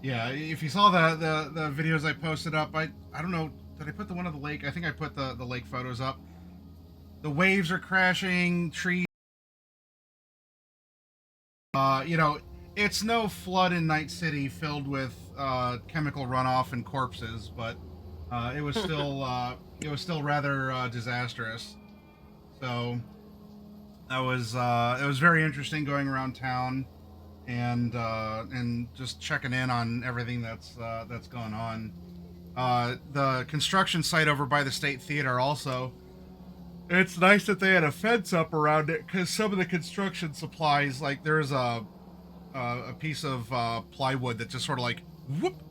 Yeah, if you saw the videos I posted up, I don't know, did I put the one of the lake? I think I put the lake photos up. The waves are crashing, trees. You know, it's no flood in Night City filled with chemical runoff and corpses, but it was still rather disastrous. So it was very interesting going around town and just checking in on everything that's going on. The construction site over by the State Theater also. It's nice that they had a fence up around it because some of the construction supplies, like there's a piece of plywood that just sort of like whoop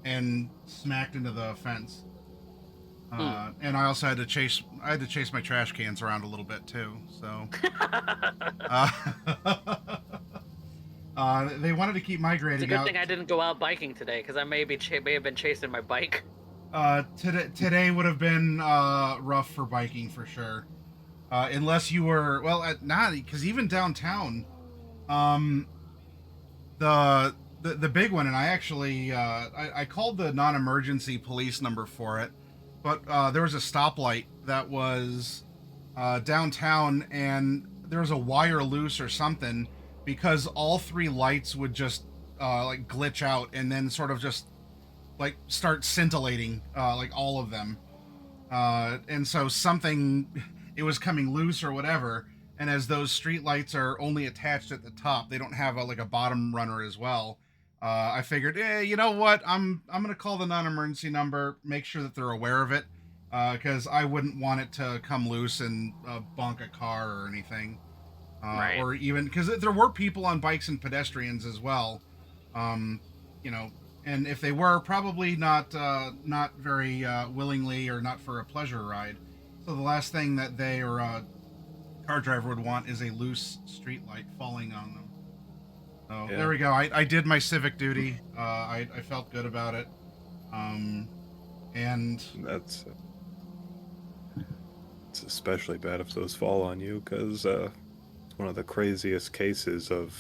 and smacked into the fence. Hmm. And I had to chase my trash cans around a little bit too. So uh, they wanted to keep It's a migrating good out. thing I didn't go out biking today, because I may have been chasing my bike. Today would have been rough for biking for sure. Unless you were not because even downtown, um, the big one, and I actually I called the non-emergency police number for it, but there was a stoplight that was downtown, and there was a wire loose or something because all three lights would just like glitch out and then sort of just like start scintillating like all of them, and so something it was coming loose or whatever. And as those street lights are only attached at the top, they don't have like a bottom runner as well. I figured, you know what? I'm gonna call the non-emergency number, make sure that they're aware of it, because I wouldn't want it to come loose and bonk a car or anything, Right. or even because there were people on bikes and pedestrians as well. Um, you know, and if they were, probably not very willingly or not for a pleasure ride. So the last thing that they or a car driver would want is a loose street light falling on them. So there Yeah, we go. I did my civic duty. I felt good about it. Um, and that's it's especially bad if those fall on you because it's one of the craziest cases of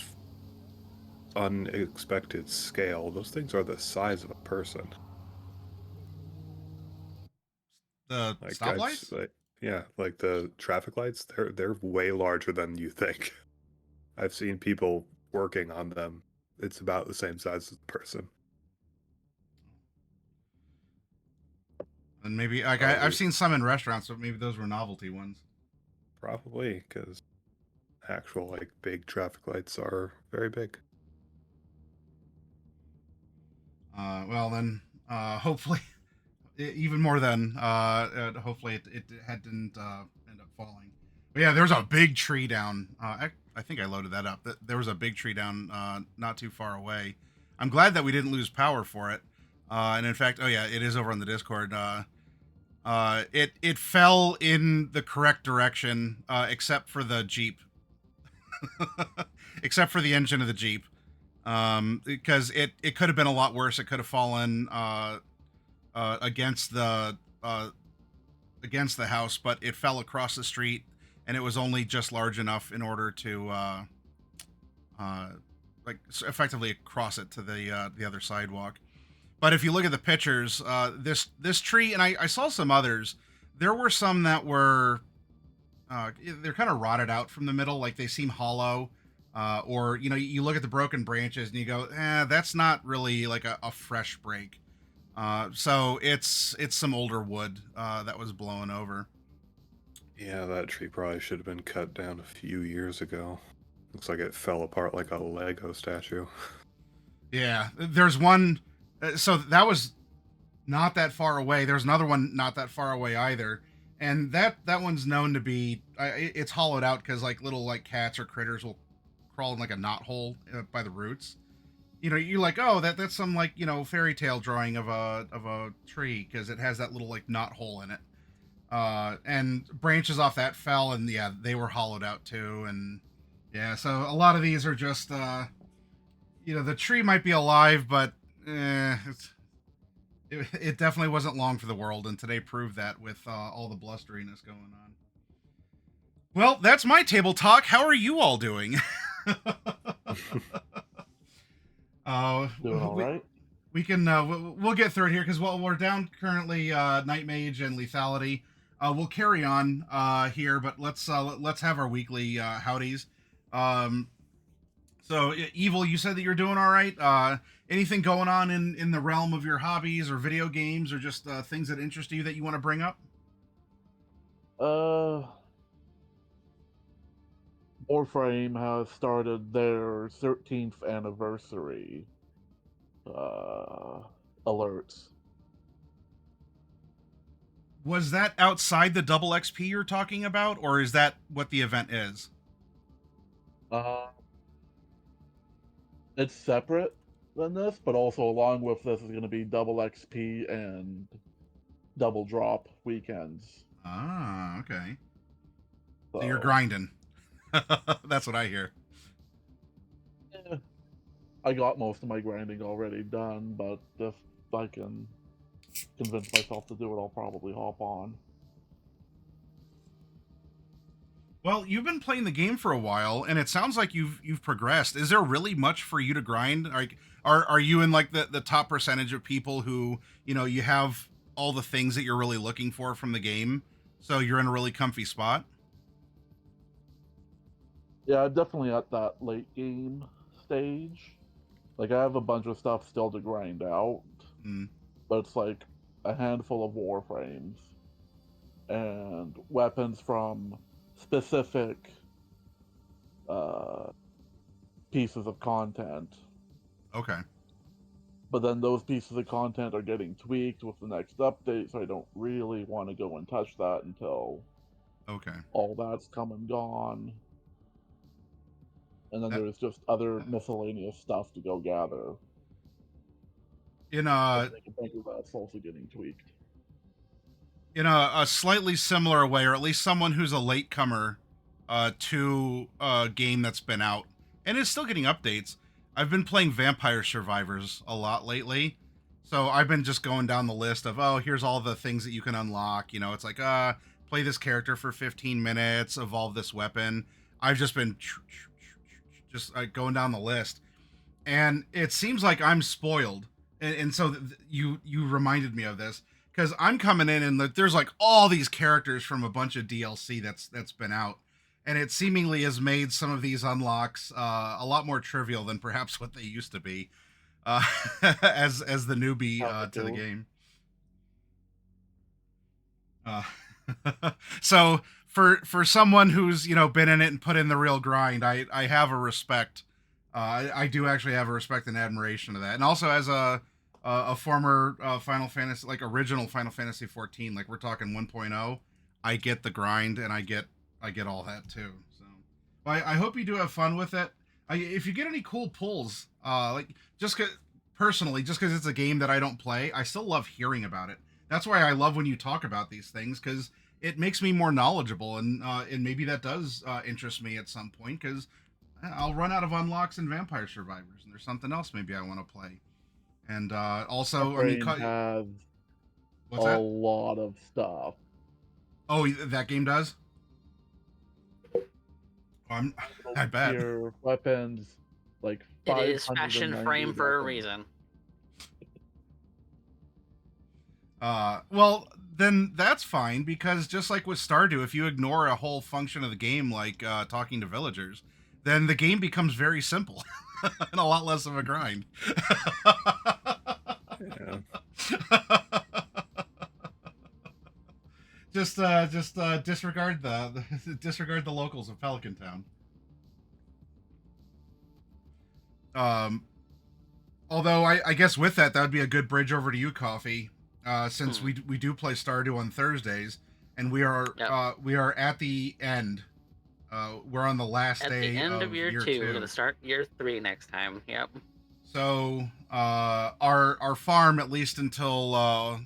unexpected scale. Those things are the size of a person. the Like stoplights. like yeah, like the traffic lights, they're way larger than you think. I've seen people working on them. It's about the same size as a person. And maybe like I've Probably, seen some in restaurants, but maybe those were novelty ones. probably, because actual like big traffic lights are very big. Well then, hopefully, even more than hopefully it didn't end up falling. But yeah, there was a big tree down. I think I loaded that up. There was a big tree down not too far away. I'm glad that we didn't lose power for it. And in fact, oh yeah, it is over on the Discord. It fell in the correct direction, except for the Jeep, except for the engine of the Jeep, because it could have been a lot worse. It could have fallen against uh, the house, but it fell across the street, and it was only just large enough in order to uh, like effectively cross it to the other sidewalk. But if you look at the pictures, this tree, and I saw some others. There were some that were they're kind of rotted out from the middle, like they seem hollow. Or you look at the broken branches and you go, that's not really like a fresh break. So it's some older wood that was blown over. Yeah, that tree probably should have been cut down a few years ago. Looks like it fell apart like a Lego statue. Yeah, there's one. So that was not that far away. There's another one not that far away either, and that one's known to be it's hollowed out because like little like cats or critters will crawl in like a knot hole by the roots. You're like, oh, that's some like fairy tale drawing of a tree because it has that little like knot hole in it. And branches off that fell, and yeah, they were hollowed out too. And yeah, so a lot of these are just the tree might be alive, but it definitely wasn't long for the world, and today proved that with all the blusteriness going on. Well, that's my table talk. How are you all doing? uh, Doing all we, right. We can we'll get through it here because we're down currently Night Mage and Lethality. We'll carry on here, but let's have our weekly howdies. Um, so Evil, you said that you're doing all right. Anything going on in the realm of your hobbies or video games or just things that interest you that you want to bring up? Uh, Warframe has started their 13th anniversary uh, alerts. Was that outside the double XP you're talking about, or is that what the event is? Uh, it's separate than this, but also along with this is going to be double XP and double drop weekends. Ah, okay. So you're So, grinding. That's what I hear. eh, I got most of my grinding already done, but if I can convince myself to do it, I'll probably hop on. Well, you've been playing the game for a while, and it sounds like you've progressed. Is there really much for you to grind? Like, are you in like the top percentage of people who you have all the things that you're really looking for from the game, so you're in a really comfy spot? Yeah, I'm definitely at that late game stage. Like, I have a bunch of stuff still to grind out, Mm, but it's like a handful of warframes and weapons from specific uh, pieces of content. okay. But then those pieces of content are getting tweaked with the next update, so I don't really want to go and touch that until Okay. all that's come and gone. And then That there's just other miscellaneous stuff to go gather. in I a think that's also getting tweaked. a slightly similar way, or at least someone who's a latecomer to a game that's been out and is still getting updates. I've been playing Vampire Survivors a lot lately. So I've been just going down the list of, oh, here's all the things that you can unlock. It's like, play this character for 15 minutes, evolve this weapon. I've just been just going down the list. And it seems like I'm spoiled. And so you reminded me of this because I'm coming in and there's like all these characters from a bunch of DLC that's been out, and it seemingly has made some of these unlocks a lot more trivial than perhaps what they used to be, uh, as the newbie to the game. Uh, so for someone who's been in it and put in the real grind, I have a respect. I do actually have a respect and admiration to that, and also as a former Final Fantasy, like original Final Fantasy 14, like we're talking 1.0, I get the grind and I get all that too. So I hope you do have fun with it. If you get any cool pulls, like just personally, just because it's a game that I don't play, I still love hearing about it. That's why I love when you talk about these things because it makes me more knowledgeable, and maybe that does interest me at some point because I'll run out of unlocks in Vampire Survivors, and there's something else maybe I want to play. And also, I mean, Warframe has a what's that? lot of stuff. Oh, that game does. Oh, I bet. Your weapons, like It is fashion frame 590 for a weapons. reason. Well, then that's fine because just like with Stardew, if you ignore a whole function of the game, like talking to villagers, then the game becomes very simple and a lot less of a grind. Yeah. just disregard disregard the locals of Pelican Town. Although I guess with that would be a good bridge over to you, Coffee, since we do play Stardew on Thursdays, and we are at the end. We're on the last At day the end of year two, we're 2. gonna start year 3 next time. Yep. So our farm, at least until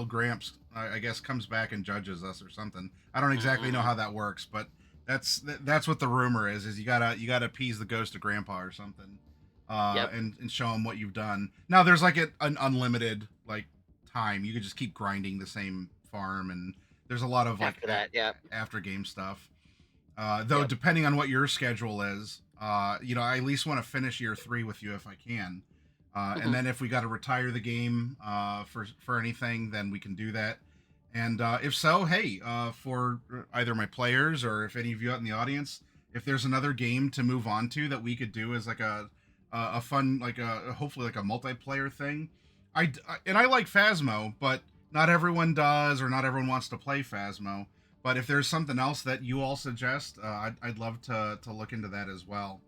Gramps, I guess, comes back and judges us or something. I don't exactly know how that works, but that's what the rumor is you gotta appease the ghost of Grandpa or something, Yep. and show him what you've done. Now there's like an unlimited like time. You could just keep grinding the same farm, and there's a lot of like After that, yep. after game stuff. Though Yep. depending on what your schedule is, I at least want to finish year 3 with you if I can. And then if we got to retire the game for anything, then we can do that. And if so, hey, for either my players or if any of you out in the audience, if there's another game to move on to that we could do as like a fun, like a hopefully like a multiplayer thing, and I like Phasmo, but not everyone does or not everyone wants to play Phasmo. But if there's something else that you all suggest, I'd love to look into that as well.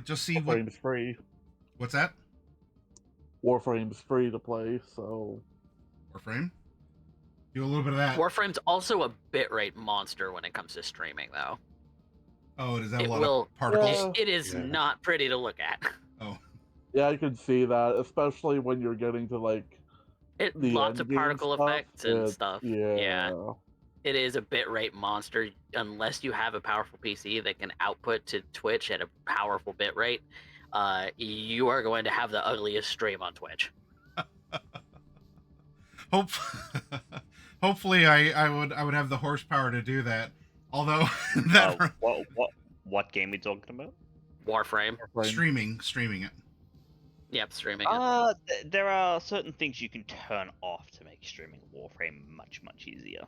Just see what. Warframe's free. What's that? Warframe's free to play, so Warframe. Do a little bit of that. Warframe's also a bitrate monster when it comes to streaming, though. Oh, does that a It lot will. of particles? It is Yeah. not pretty to look at. Oh, yeah, I can see that, especially when you're getting to like the Lots of endgame particle stuff, effects and it's- stuff. Yeah. It is a bitrate monster unless you have a powerful PC that can output to Twitch at a powerful bitrate. You are going to have the ugliest stream on Twitch. Hope, hopefully, I would have the horsepower to do that. Although that What game are we talking about? Warframe. streaming it. Yep, streaming it. There are certain things you can turn off to make streaming Warframe much easier.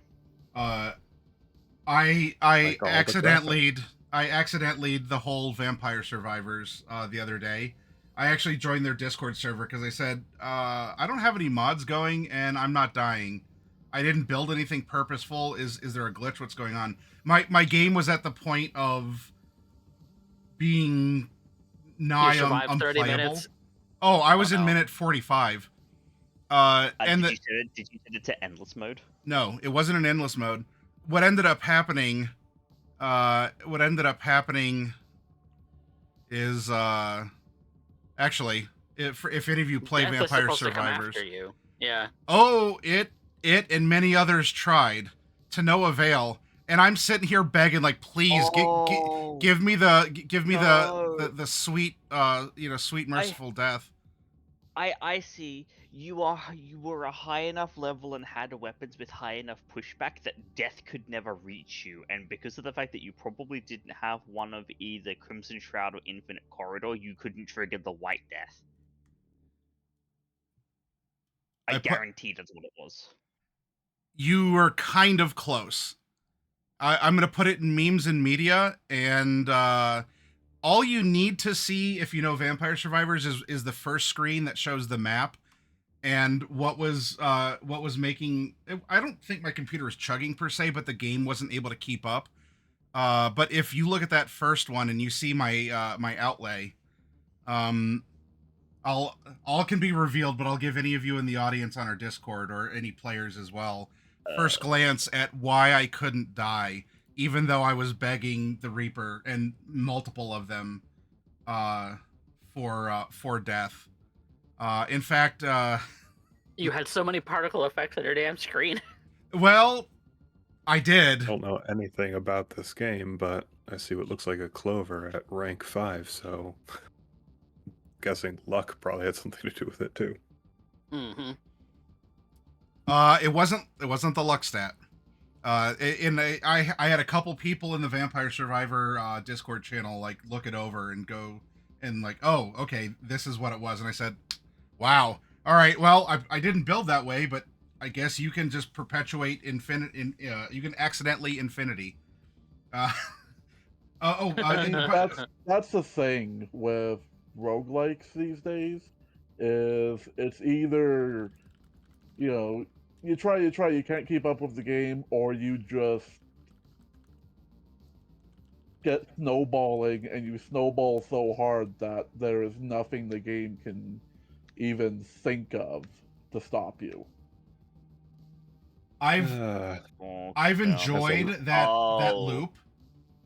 I Like all the accidentally the whole Vampire Survivors the other day. I actually joined their Discord server because I said I don't have any mods going and I'm not dying. I didn't build anything purposeful. Is there a glitch? What's going on? My game was at the point of being nigh You survived 30 unplayable. minutes? Oh, I was Oh, in no. minute 45. And did you set it to endless mode? no, it wasn't an endless mode. What ended up happening is actually if any of you play Death is Vampire supposed to come Survivors. after you. Yeah. Oh, it and many others tried to no avail. And I'm sitting here begging, like, please give me No. the sweet sweet merciful death. I see. You were a high enough level and had weapons with high enough pushback that death could never reach you, and because of the fact that you probably didn't have one of either Crimson Shroud or Infinite Corridor, you couldn't trigger the White Death. I guarantee that's what it was. You were kind of close. I'm going to put it in memes and media, and all you need to see if you know Vampire Survivors is the first screen that shows the map, and what was making. I don't think my computer was chugging per se, but the game wasn't able to keep up. But if you look at that first one and you see my my outlay, all can be revealed, but I'll give any of you in the audience on our Discord or any players as well first glance at why I couldn't die, even though I was begging the Reaper and multiple of them for death. In fact, You had so many particle effects on your damn screen. well, I did. I don't know anything about this game, but I see what looks like a clover at rank 5, so guessing luck probably had something to do with it too. Mm-hmm. It wasn't the luck stat. I had a couple people in the Vampire Survivor Discord channel like look it over and go and like, oh, okay, this is what it was, and I said, wow, all right, well, I didn't build that way, but I guess you can just perpetuate you can accidentally infinity. That's the thing with roguelikes these days, is it's either, you try, you can't keep up with the game, or you just get snowballing, and you snowball so hard that there is nothing the game can even think of to stop you. I've enjoyed that loop.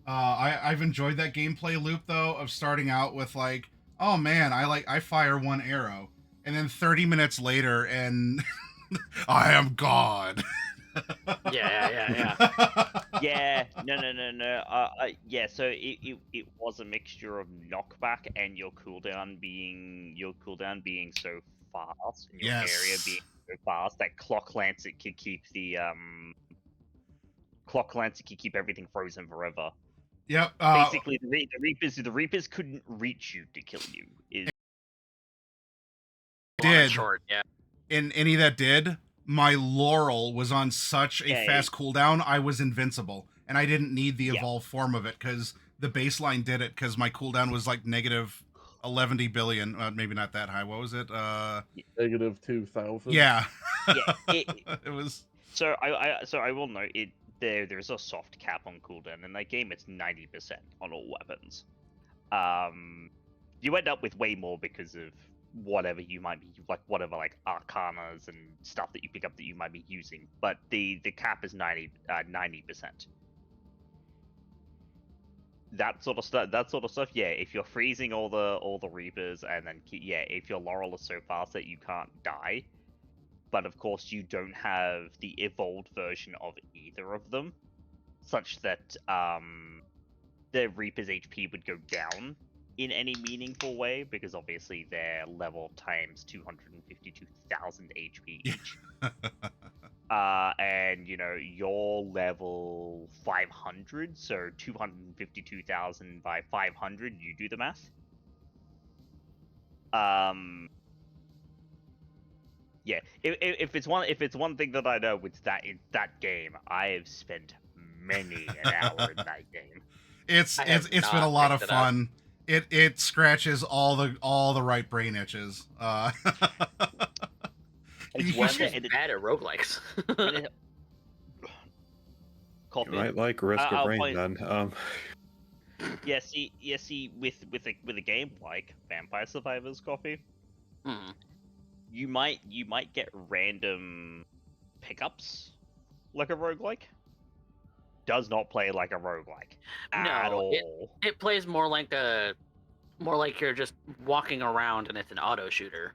I've enjoyed that gameplay loop though, of starting out with like, oh man, I fire one arrow, and then 30 minutes later, and I am God. Yeah. Yeah, no. Yeah, so it was a mixture of knockback and your cooldown being so fast, and your area being so fast that Clock Lancet could keep everything frozen forever. Yep. Basically, the Reapers couldn't reach you to kill you. did, short, yeah. in any that did, my Laurel was on such a Yeah, fast cooldown, I was invincible. And I didn't need the Yeah. evolved form of it, because the baseline did it, because my cooldown was like negative 11 billion. Maybe not that high. What was it? Negative 2,000. Yeah. Yeah, it was. So I will note it. There's a soft cap on cooldown in that game. It's 90% on all weapons. You end up with way more because of whatever you might be whatever arcanas and stuff that you pick up that you might be using. But the cap is 90%. That sort of stuff. Yeah, if you're freezing all the Reapers and then if your Laurel is so fast that you can't die. But of course, you don't have the evolved version of either of them, such that the Reaper's HP would go down in any meaningful way, because obviously they're level times 252,000 HP each. And you're level 500, so 252,000 by 500. You do the math. Yeah, if it's one thing that I know with that game, I have spent many an hour in that game. It's been a lot of fun. It scratches all the right brain itches. It's one that's bad at roguelikes. You might like Risk of Rain then. Yeah, see, with a game like Vampire Survivors, Coffee. You might get random pickups like a roguelike. Does not play like a roguelike at all. It plays more like you're just walking around and it's an auto shooter.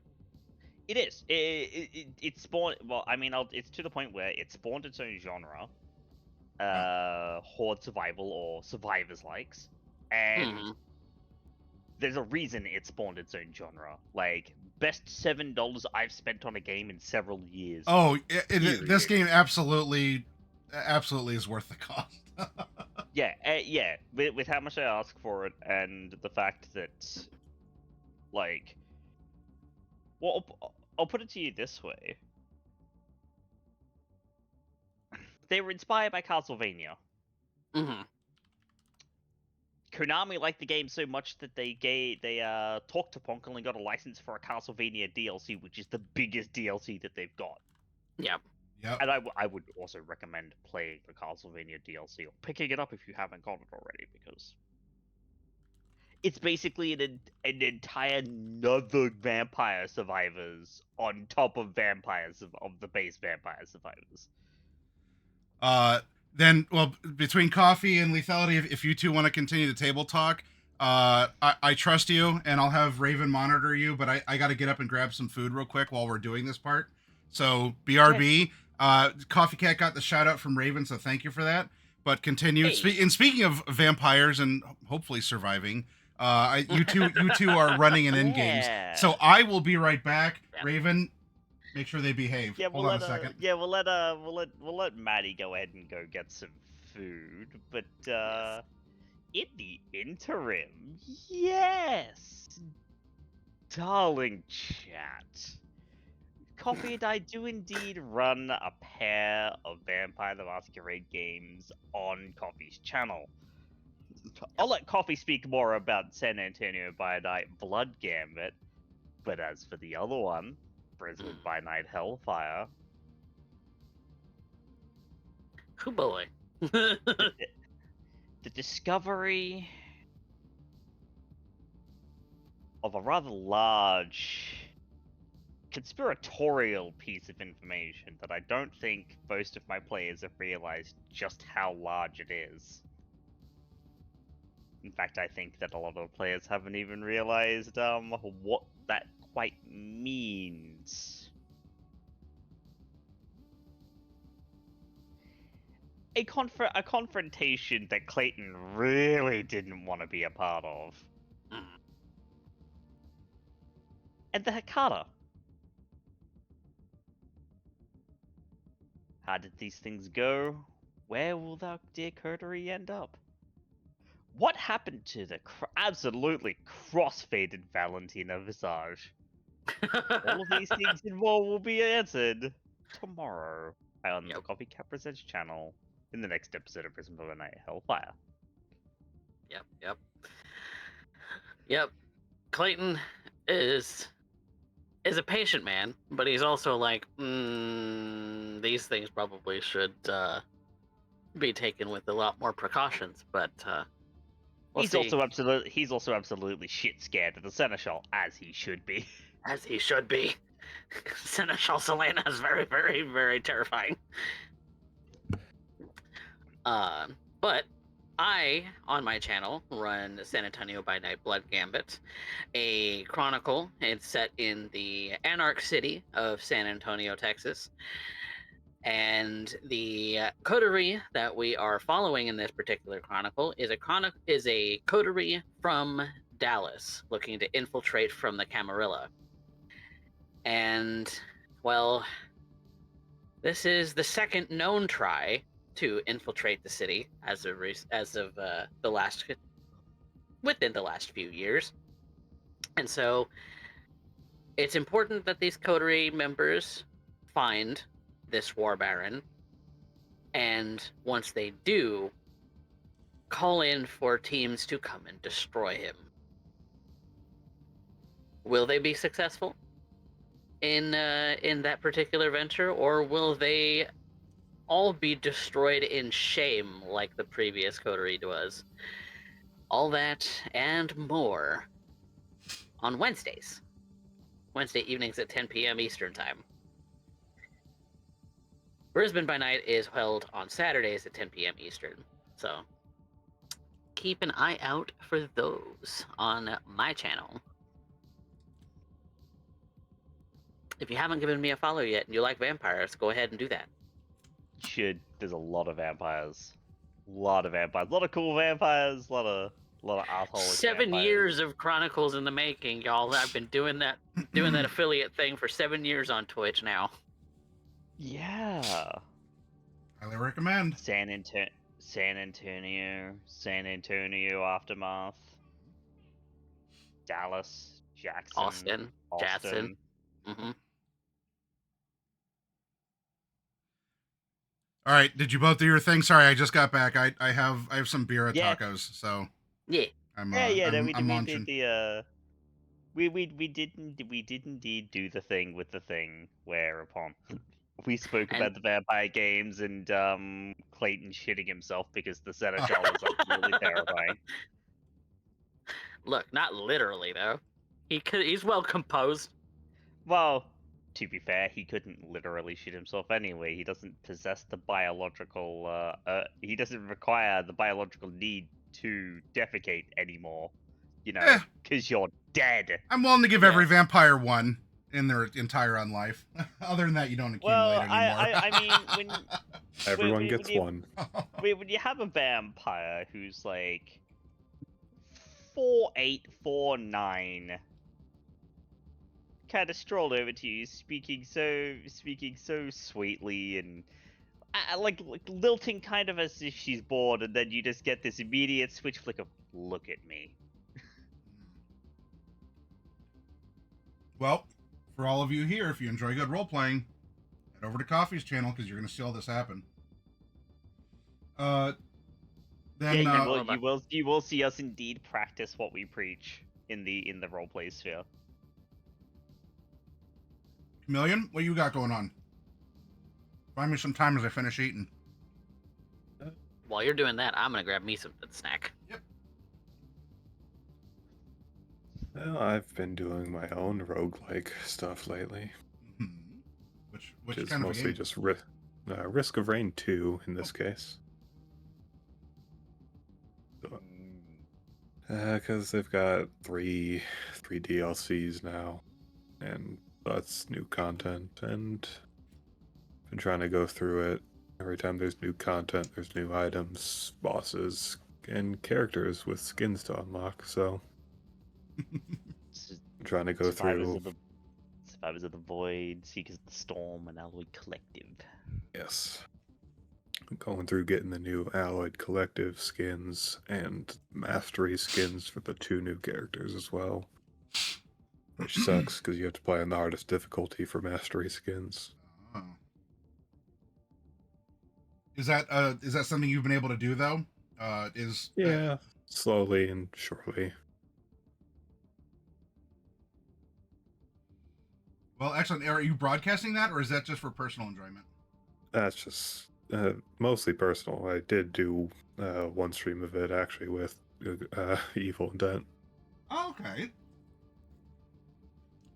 It is. It spawned. Well, I mean, it's to the point where it spawned its own genre, horde survival or survivors likes, and there's a reason it spawned its own genre. Like, best $7 I've spent on a game in several years. Oh, this game absolutely is worth the cost. Yeah. With how much I ask for it, and the fact that, like, well, I'll put it to you this way: they were inspired by Castlevania. Konami liked the game so much that they talked to Ponkel and got a license for a Castlevania DLC, which is the biggest DLC that they've got. Yeah. Yep. And I would also recommend playing the Castlevania DLC or picking it up if you haven't got it already, because it's basically an entire another Vampire Survivors on top of the base Vampire Survivors. Then, well, between coffee and lethality, if you two want to continue the table talk, I trust you, and I'll have Raven monitor you, but I got to get up and grab some food real quick while we're doing this part. So, BRB. Coffee Cat got the shout out from Raven, so thank you for that. But continue. Hey. Speaking of vampires and hopefully surviving, you two are running an end games. So I will be right back. Raven, make sure they behave. Yeah, Hold on a second. Yeah, we'll let Maddie go ahead and go get some food. But in the interim, yes, darling chat, Coffee and I do indeed run a pair of Vampire the Masquerade games on Coffee's channel. I'll let Coffee speak more about San Antonio by Night Blood Gambit, but as for the other one, Brentwood by Night Hellfire. Oh boy. The discovery of a rather large conspiratorial piece of information that I don't think most of my players have realized just how large it is. In fact, I think that a lot of players haven't even realized what that quite means. A confrontation that Clayton really didn't want to be a part of. And the Hecata. How did these things go? Where will that dear coterie end up? What happened to the absolutely cross-faded Valentina Visage? All of these things and more will be answered tomorrow on the Yep. Copycat Presents channel in the next episode of Prison for the Night Hellfire. Yep. Clayton is a patient man, but he's also like, these things probably should be taken with a lot more precautions. But we'll he's see. also absolutely shit scared of the Seneschal, as he should be. As he should be. Seneschal Selena is very, very, very terrifying. But I, on my channel, run San Antonio by Night Blood Gambit, a chronicle. It's set in the Anarch city of San Antonio, Texas. And the coterie that we are following in this particular chronicle is a coterie from Dallas, looking to infiltrate from the Camarilla. And, well, this is the second known try to infiltrate the city within the last few years. And so it's important that these coterie members find this war baron, and once they do, call in for teams to come and destroy him. Will they be successful in that particular venture, or will they all be destroyed in shame like the previous coterie was? All that and more on Wednesday evenings at 10 p.m. Eastern Time. Brisbane by Night is held on Saturdays at 10 p.m. Eastern, so keep an eye out for those on my channel. If you haven't given me a follow yet and you like vampires, go ahead and do that. There's a lot of vampires. A lot of cool vampires, a lot of assholes. 7 years of Chronicles in the making, y'all. I've been doing that affiliate thing for 7 years on Twitch now. Yeah. Highly recommend. San Antonio Aftermath, Dallas, Jackson, Austin. Mm-hmm. All right, did you both do your thing? Sorry, I just got back. I have some beer at Yeah. tacos, so Yeah. I'm we munching. did the we did indeed do the thing with the thing whereupon we spoke about the vampire games and Clayton shitting himself because the Seneschal was absolutely terrifying. Look, not literally though. He's well composed. Well, to be fair, he couldn't literally shit himself anyway. He doesn't possess the biological he doesn't require the biological need to defecate anymore. You know, because you're dead. I'm willing to give every vampire one in their entire life. Other than that, you don't accumulate anymore. I mean, when everyone gets one. When you have a vampire who's like 4'8", 4'9", kind of strolled over to you, speaking so sweetly and like lilting kind of as if she's bored, and then you just get this immediate switch flick of "Look at me." Well, for all of you here, if you enjoy good role playing, head over to Coffee's channel because you're going to see all this happen. You will see us indeed practice what we preach in the roleplay sphere. Chameleon, what you got going on? Find me some time as I finish eating. While you're doing that, I'm gonna grab me some snack. Yep. Well, I've been doing my own roguelike stuff lately. Which is kind of mostly just Risk of Rain 2 in this case. Because they've got three DLCs now, and that's new content, and I've been trying to go through it. Every time there's new content, there's new items, bosses, and characters with skins to unlock, so I'm trying to go through... Survivors of the Void, Seekers of the Storm, and Alloy Collective. Yes. I'm going through getting the new Alloyed Collective skins and Mastery skins for the 2 new characters as well. which sucks because you have to play on the hardest difficulty for mastery skins. Oh. Is that something you've been able to do though? Yeah, slowly and surely. Well, excellent. Are you broadcasting that, or is that just for personal enjoyment? That's just mostly personal. I did do one stream of it actually with Evil Intent. Oh, okay.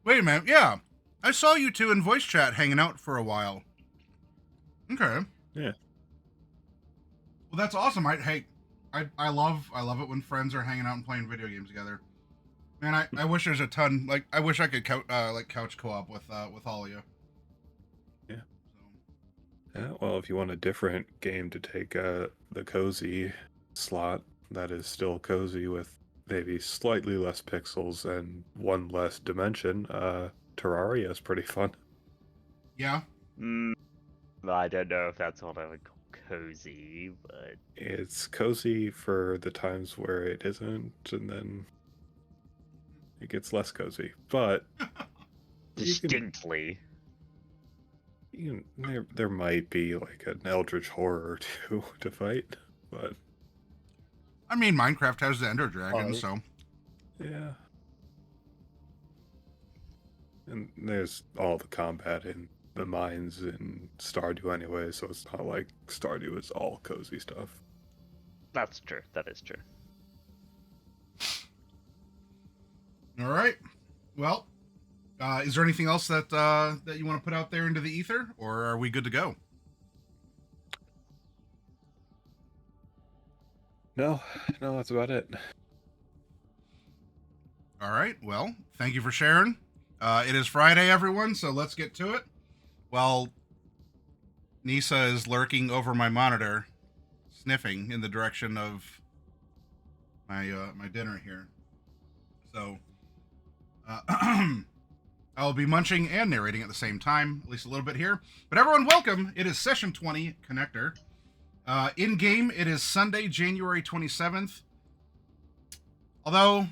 Wait a minute. Yeah, I saw you two in voice chat hanging out for a while. Okay. Yeah. Well, that's awesome. I love it when friends are hanging out and playing video games together. Man, I wish there's a ton. Like, I wish I could couch co-op with all of you. Yeah. So. Yeah. Well, if you want a different game to take the cozy slot, that is still cozy with maybe slightly less pixels and one less dimension. Terraria is pretty fun. Yeah. I don't know if that's what I would call cozy, but It's cozy for the times where it isn't, and then it gets less cozy. But distinctly. There might be like an eldritch horror or two to fight, but I mean, Minecraft has the Ender Dragon, so yeah. And there's all the combat in the mines in Stardew anyway, so it's not like Stardew is all cozy stuff. That's true. That is true. all right. Well, is there anything else that you want to put out there into the ether, or are we good to go? No, that's about it. All right. Well, thank you for sharing. It is Friday, everyone, so let's get to it. Well, Nisa is lurking over my monitor, sniffing in the direction of my dinner here. So, I'll be munching and narrating at the same time, at least a little bit here. But everyone, welcome. It is Session 20 Connector. In game, it is Sunday, January 27th. Although,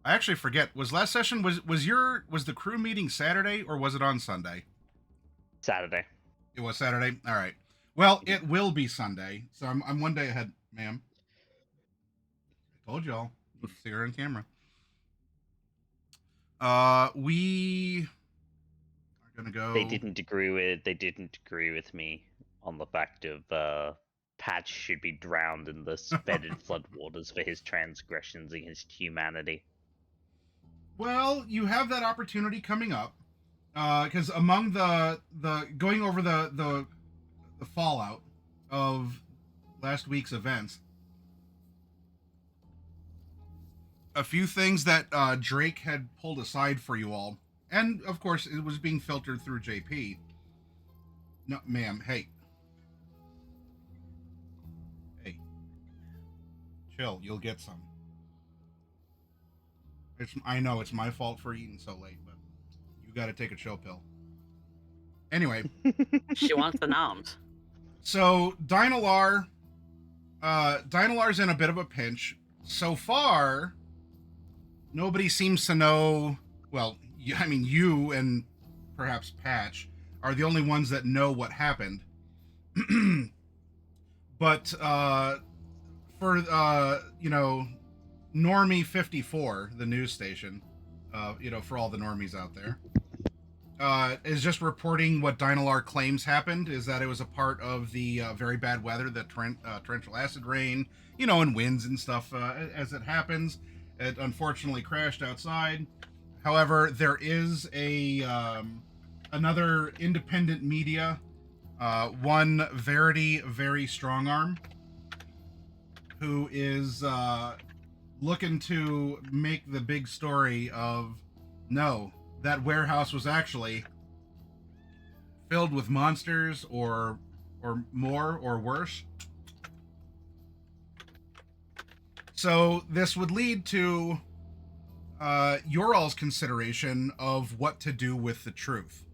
I actually forget. Was last session was the crew meeting Saturday or was it on Sunday? Saturday. It was Saturday. All right. Well, it will be Sunday, so I'm one day ahead, ma'am. I told y'all. See her on camera. We are gonna go. They didn't agree with me on the fact of Patch should be drowned in the spettered floodwaters for his transgressions against humanity. Well, you have that opportunity coming up, because among the going over the fallout of last week's events, a few things that Drake had pulled aside for you all, and of course it was being filtered through JP. No, ma'am. Hey, chill. You'll get some. I know it's my fault for eating so late, but you got to take a chill pill. Anyway, She wants the noms. so Dynalar, Dynalar's in a bit of a pinch. So far, nobody seems to know. Well, I mean, you and perhaps Patch are the only ones that know what happened. But for Normie 54, the news station, for all the normies out there, is just reporting what Dynalar claims happened, is that it was a part of the very bad weather, the torrential acid rain, and winds and stuff, as it happens. It unfortunately crashed outside. However, there is another independent media, one Verity Very Strong Arm, who is looking to make the big story of, no, that warehouse was actually filled with monsters or more or worse. So this would lead to your all's consideration of what to do with the truth,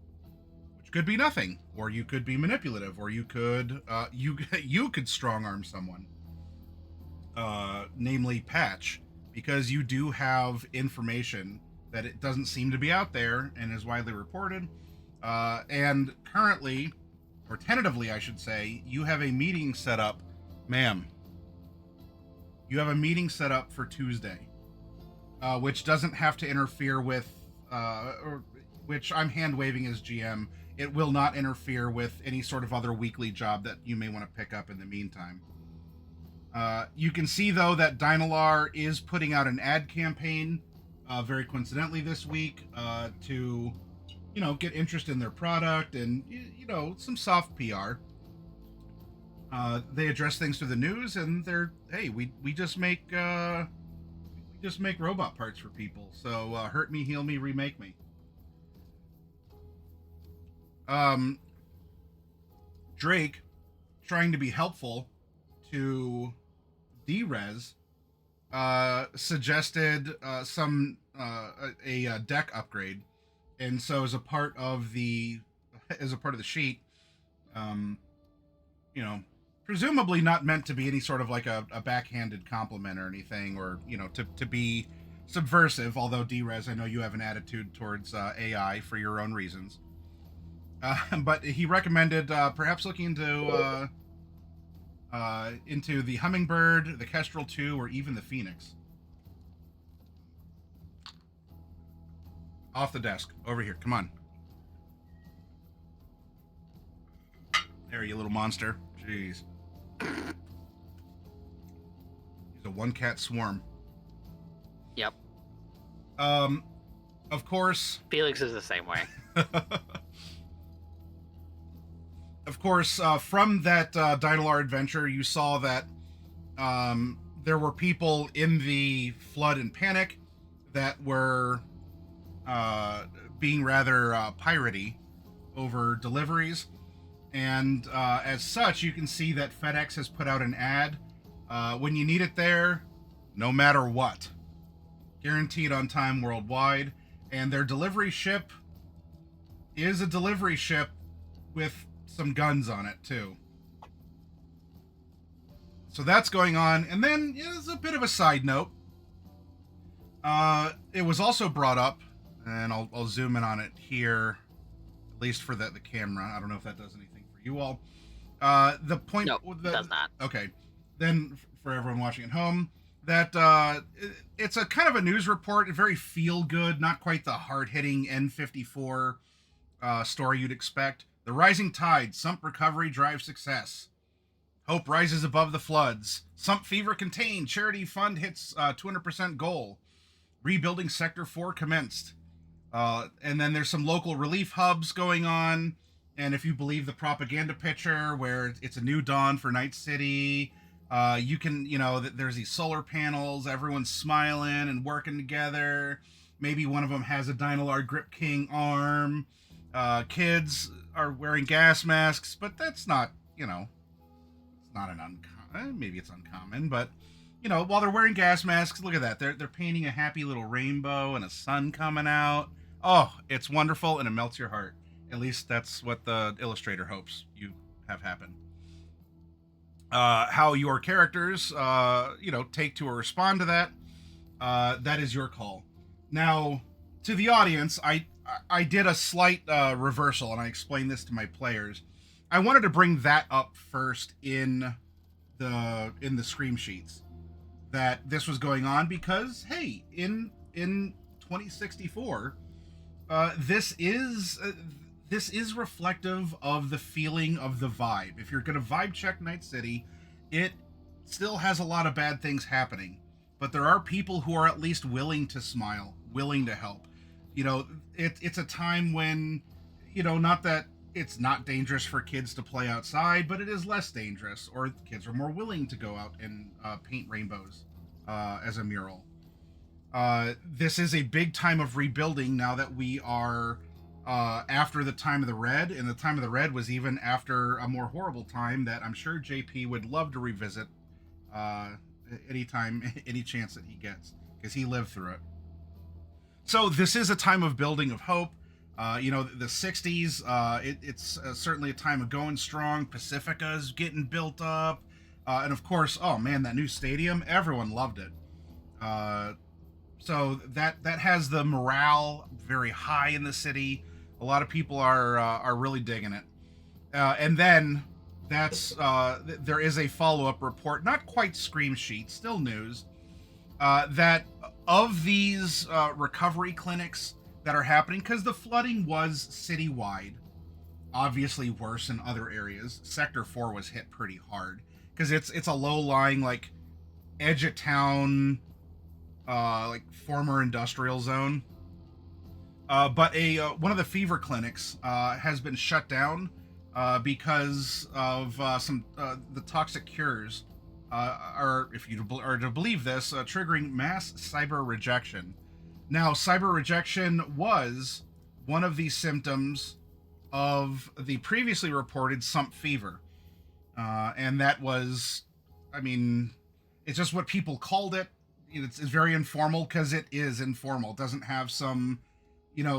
which could be nothing, or you could be manipulative, or you could you could strong arm someone, namely Patch, because you do have information that it doesn't seem to be out there and is widely reported. And currently, or tentatively, I should say, you have a meeting set up, ma'am. You have a meeting set up for Tuesday, which doesn't have to interfere with, which I'm hand waving as GM. It will not interfere with any sort of other weekly job that you may want to pick up in the meantime. You can see, though, that Dynalar is putting out an ad campaign, very coincidentally this week, to, get interest in their product and, some soft PR. They address things through the news, and we just make robot parts for people. So hurt me, heal me, remake me. Drake, trying to be helpful to D-Res, suggested a deck upgrade, and so as a part of the sheet, presumably not meant to be any sort of like a backhanded compliment or anything, or to be subversive. Although D-Res, I know you have an attitude towards AI for your own reasons. But he recommended perhaps looking into the Hummingbird, the Kestrel 2, or even the Phoenix. Off the desk. Over here. Come on. There, you little monster. Jeez. He's a one-cat swarm. Yep. Of course... Felix is the same way. Of course, from that Dynalar adventure, you saw that there were people in the flood and panic that were being rather piratey over deliveries. And as such, you can see that FedEx has put out an ad. When you need it there, no matter what. Guaranteed on time worldwide. And their delivery ship is a delivery ship with some guns on it too. So that's going on. And then as a bit of a side note, it was also brought up, and I'll zoom in on it here, at least for the camera. I don't know if that does anything for you all. The point... No, it does not. Okay. Then for everyone watching at home, that it's a kind of a news report, very feel-good, not quite the hard-hitting N54 story you'd expect. The rising tide, Sump recovery drives success. Hope rises above the floods. Sump fever contained. Charity fund hits 200% goal. Rebuilding Sector 4 commenced. And then there's some local relief hubs going on. And if you believe the propaganda picture where it's a new dawn for Night City, you can, there's these solar panels, everyone's smiling and working together. Maybe one of them has a Dynalar Grip King arm. Kids are wearing gas masks, but that's not, it's not an uncommon, maybe it's uncommon, but, while they're wearing gas masks, look at that. They're painting a happy little rainbow and a sun coming out. Oh, it's wonderful, and it melts your heart. At least that's what the illustrator hopes you have happen. How your characters, take to or respond to that, that is your call. Now, to the audience, I did a slight reversal, and I explained this to my players. I wanted to bring that up first in the scream sheets, that this was going on because, hey, in 2064, this is reflective of the feeling of the vibe. If you're going to vibe check Night City, it still has a lot of bad things happening, but there are people who are at least willing to smile, willing to help. It's a time when, not that it's not dangerous for kids to play outside, but it is less dangerous, or kids are more willing to go out and paint rainbows as a mural. This is a big time of rebuilding now that we are after the time of the Red, and the time of the Red was even after a more horrible time that I'm sure JP would love to revisit anytime, any chance that he gets, because he lived through it. So this is a time of building, of hope. The 60s, it's certainly a time of going strong. Pacifica's getting built up. And of course, oh man, that new stadium, everyone loved it. So that has the morale very high in the city. A lot of people are really digging it. And then there is a follow up report, not quite scream sheet, still news, that of these recovery clinics that are happening, because the flooding was citywide, obviously worse in other areas. Sector 4 was hit pretty hard because it's a low lying like edge of town, like former industrial zone. But one of the fever clinics has been shut down because of some the toxic cures, are, if you are to believe this, triggering mass cyber rejection. Now, cyber rejection was one of the symptoms of the previously reported sump fever, and that was, I mean, it's just what people called it. It's very informal because it is informal. It doesn't have some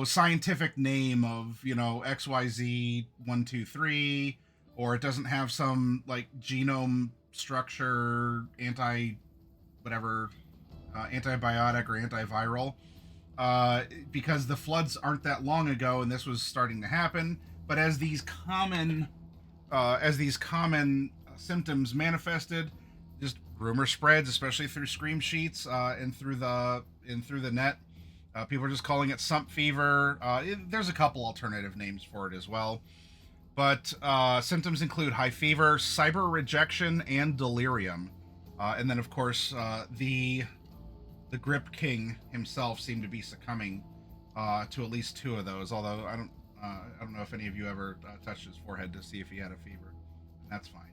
scientific name of XYZ123, or it doesn't have some like genome structure whatever, antibiotic or antiviral, because the floods aren't that long ago and this was starting to happen. But as these common symptoms manifested, just rumor spreads, especially through scream sheets and through the net. People are just calling it sump fever. There's a couple alternative names for it as well. But symptoms include high fever, cyber rejection, and delirium. And then, of course, the Grip King himself seemed to be succumbing to at least 2 of those. Although I don't know if any of you ever touched his forehead to see if he had a fever. That's fine.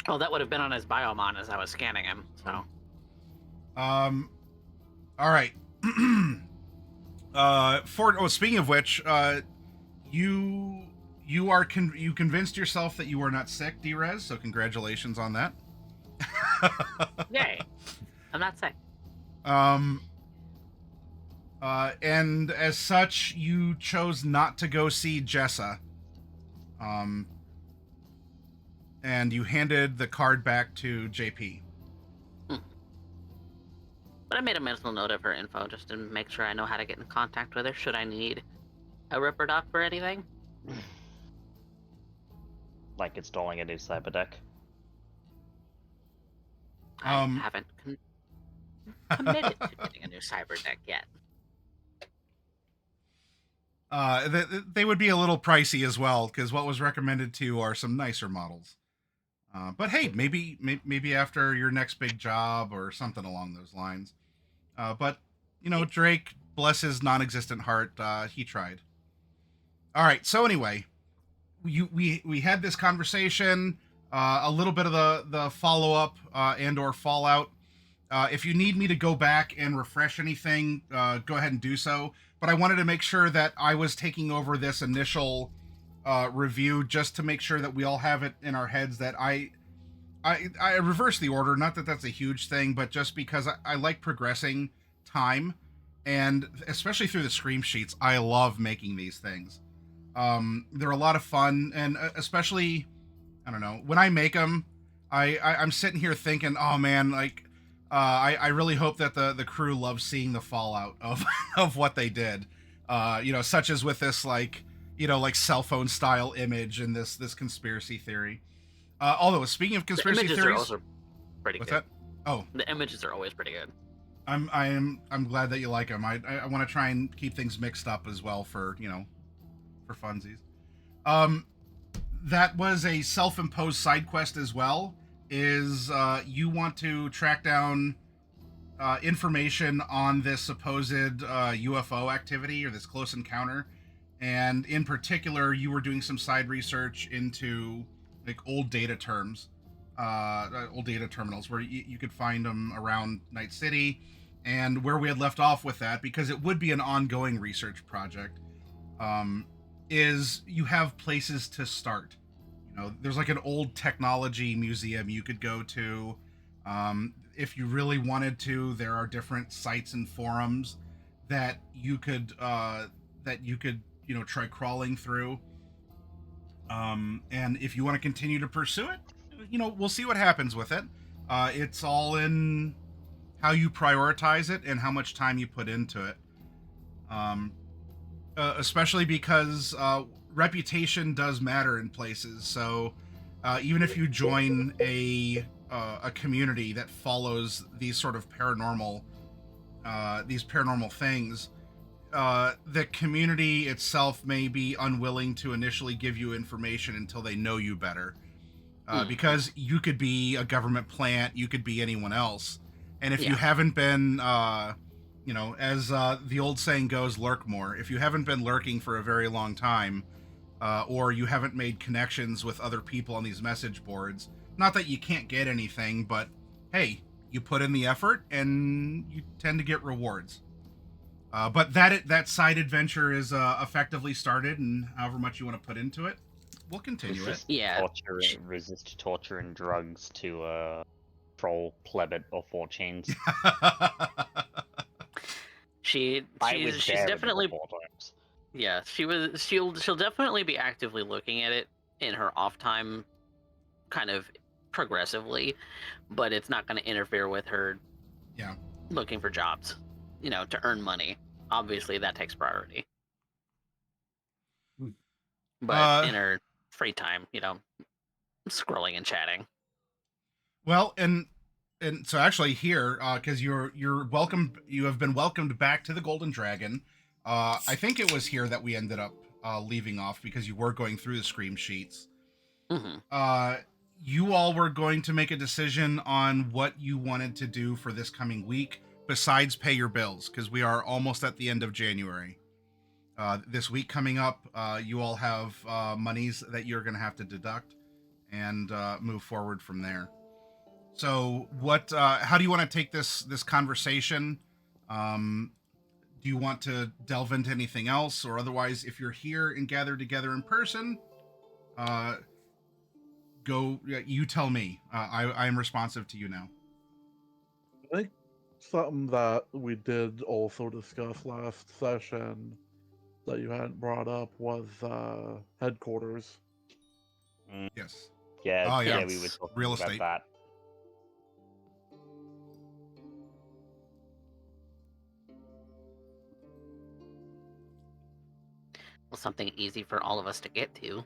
Oh, that would have been on his biomon as I was scanning him. So. All right. Speaking of which, you convinced yourself that you were not sick, Drez. So congratulations on that. Yay! I'm not sick. And as such, you chose not to go see Jessa. And you handed the card back to JP. But I made a mental note of her info just to make sure I know how to get in contact with her should I need a Ripper Doc for anything. Like installing a new cyber deck. I haven't committed to getting a new cyber deck yet. They would be a little pricey as well, because what was recommended to you are some nicer models. But hey, maybe after your next big job or something along those lines. But Drake, bless his non-existent heart, he tried. All right. So anyway, we had this conversation, a little bit of the follow up and or fallout. If you need me to go back and refresh anything, go ahead and do so. But I wanted to make sure that I was taking over this initial review just to make sure that we all have it in our heads that I reverse the order. Not that that's a huge thing, but just because I like progressing time, and especially through the scream sheets, I love making these things. They're a lot of fun, and especially, I don't know, when I make them, I'm sitting here thinking, oh man, like, I really hope that the crew loves seeing the fallout of of what they did. Such as with this like cell phone style image and this conspiracy theory. Although speaking of conspiracy the images theories, are also pretty what's good. that? Oh, The images are always pretty good. I'm glad that you like them. I want to try and keep things mixed up as well for funsies. That was a self-imposed side quest as well. Is you want to track down information on this supposed UFO activity or this close encounter, and in particular, you were doing some side research into like old data terminals where you could find them around Night City, and where we had left off with that, because it would be an ongoing research project, is you have places to start. There's like an old technology museum you could go to. If you really wanted to, there are different sites and forums that you could try crawling through. And if you want to continue to pursue it, we'll see what happens with it. It's all in how you prioritize it and how much time you put into it. Especially because reputation does matter in places. So even if you join a community that follows these sort of paranormal things, the community itself may be unwilling to initially give you information until they know you better. Because you could be a government plant, you could be anyone else. And if you haven't been, as the old saying goes, lurk more. If you haven't been lurking for a very long time, or you haven't made connections with other people on these message boards, not that you can't get anything, but hey, you put in the effort and you tend to get rewards. But that side adventure is effectively started, and however much you want to put into it, we'll continue it. Resist torture and drugs to troll plebit or 4chains. She's definitely yeah. She'll definitely be actively looking at it in her off time, kind of progressively, but it's not going to interfere with her. Yeah. Looking for jobs, to earn money. Obviously, that takes priority. But in her free time, scrolling and chatting. Well, and so actually here, because you're welcome, you have been welcomed back to the Golden Dragon. I think it was here that we ended up leaving off because you were going through the scream sheets. Mm-hmm. You all were going to make a decision on what you wanted to do for this coming week, besides pay your bills, because we are almost at the end of January. This week coming up, you all have monies that you're going to have to deduct and move forward from there. So, how do you want to take this conversation? Do you want to delve into anything else, or otherwise, if you're here and gathered together in person, go. You tell me. I am responsive to you now. I think something that we did also discuss last session that you hadn't brought up was headquarters. Yes. Yeah, Oh, yeah. we were talking Real about estate. that. Well, something easy for all of us to get to.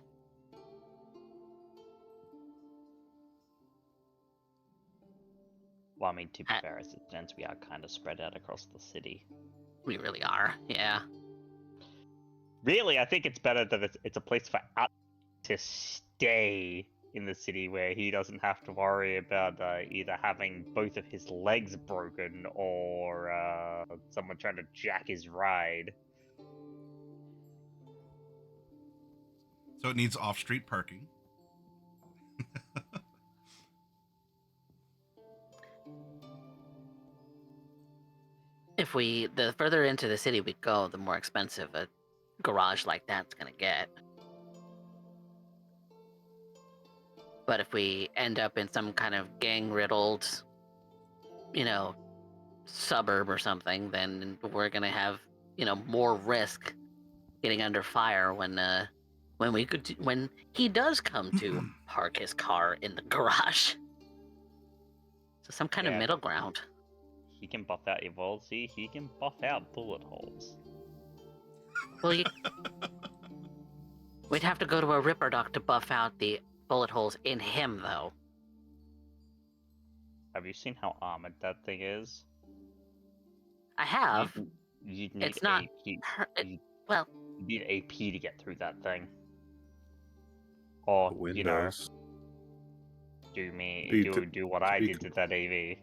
Well, I mean, to be fair, as it stands, we are kind of spread out across the city. We really are, yeah. Really, I think it's better that it's a place for Out to stay in the city where he doesn't have to worry about either having both of his legs broken or someone trying to jack his ride. So it needs off-street parking. The further into the city we go, the more expensive a garage like that's gonna get. But if we end up in some kind of gang-riddled, suburb or something, then we're gonna have, more risk getting under fire when he does come to park his car in the garage. So some kind of middle ground. He can buff out Evolve, he can buff out bullet holes. Well, we'd have to go to a Ripper Doc to buff out the bullet holes in him, though. Have you seen how armored that thing is? I have. You'd need It's not. Well, you need AP to get through that thing. Or Windows. do what I did to that AV.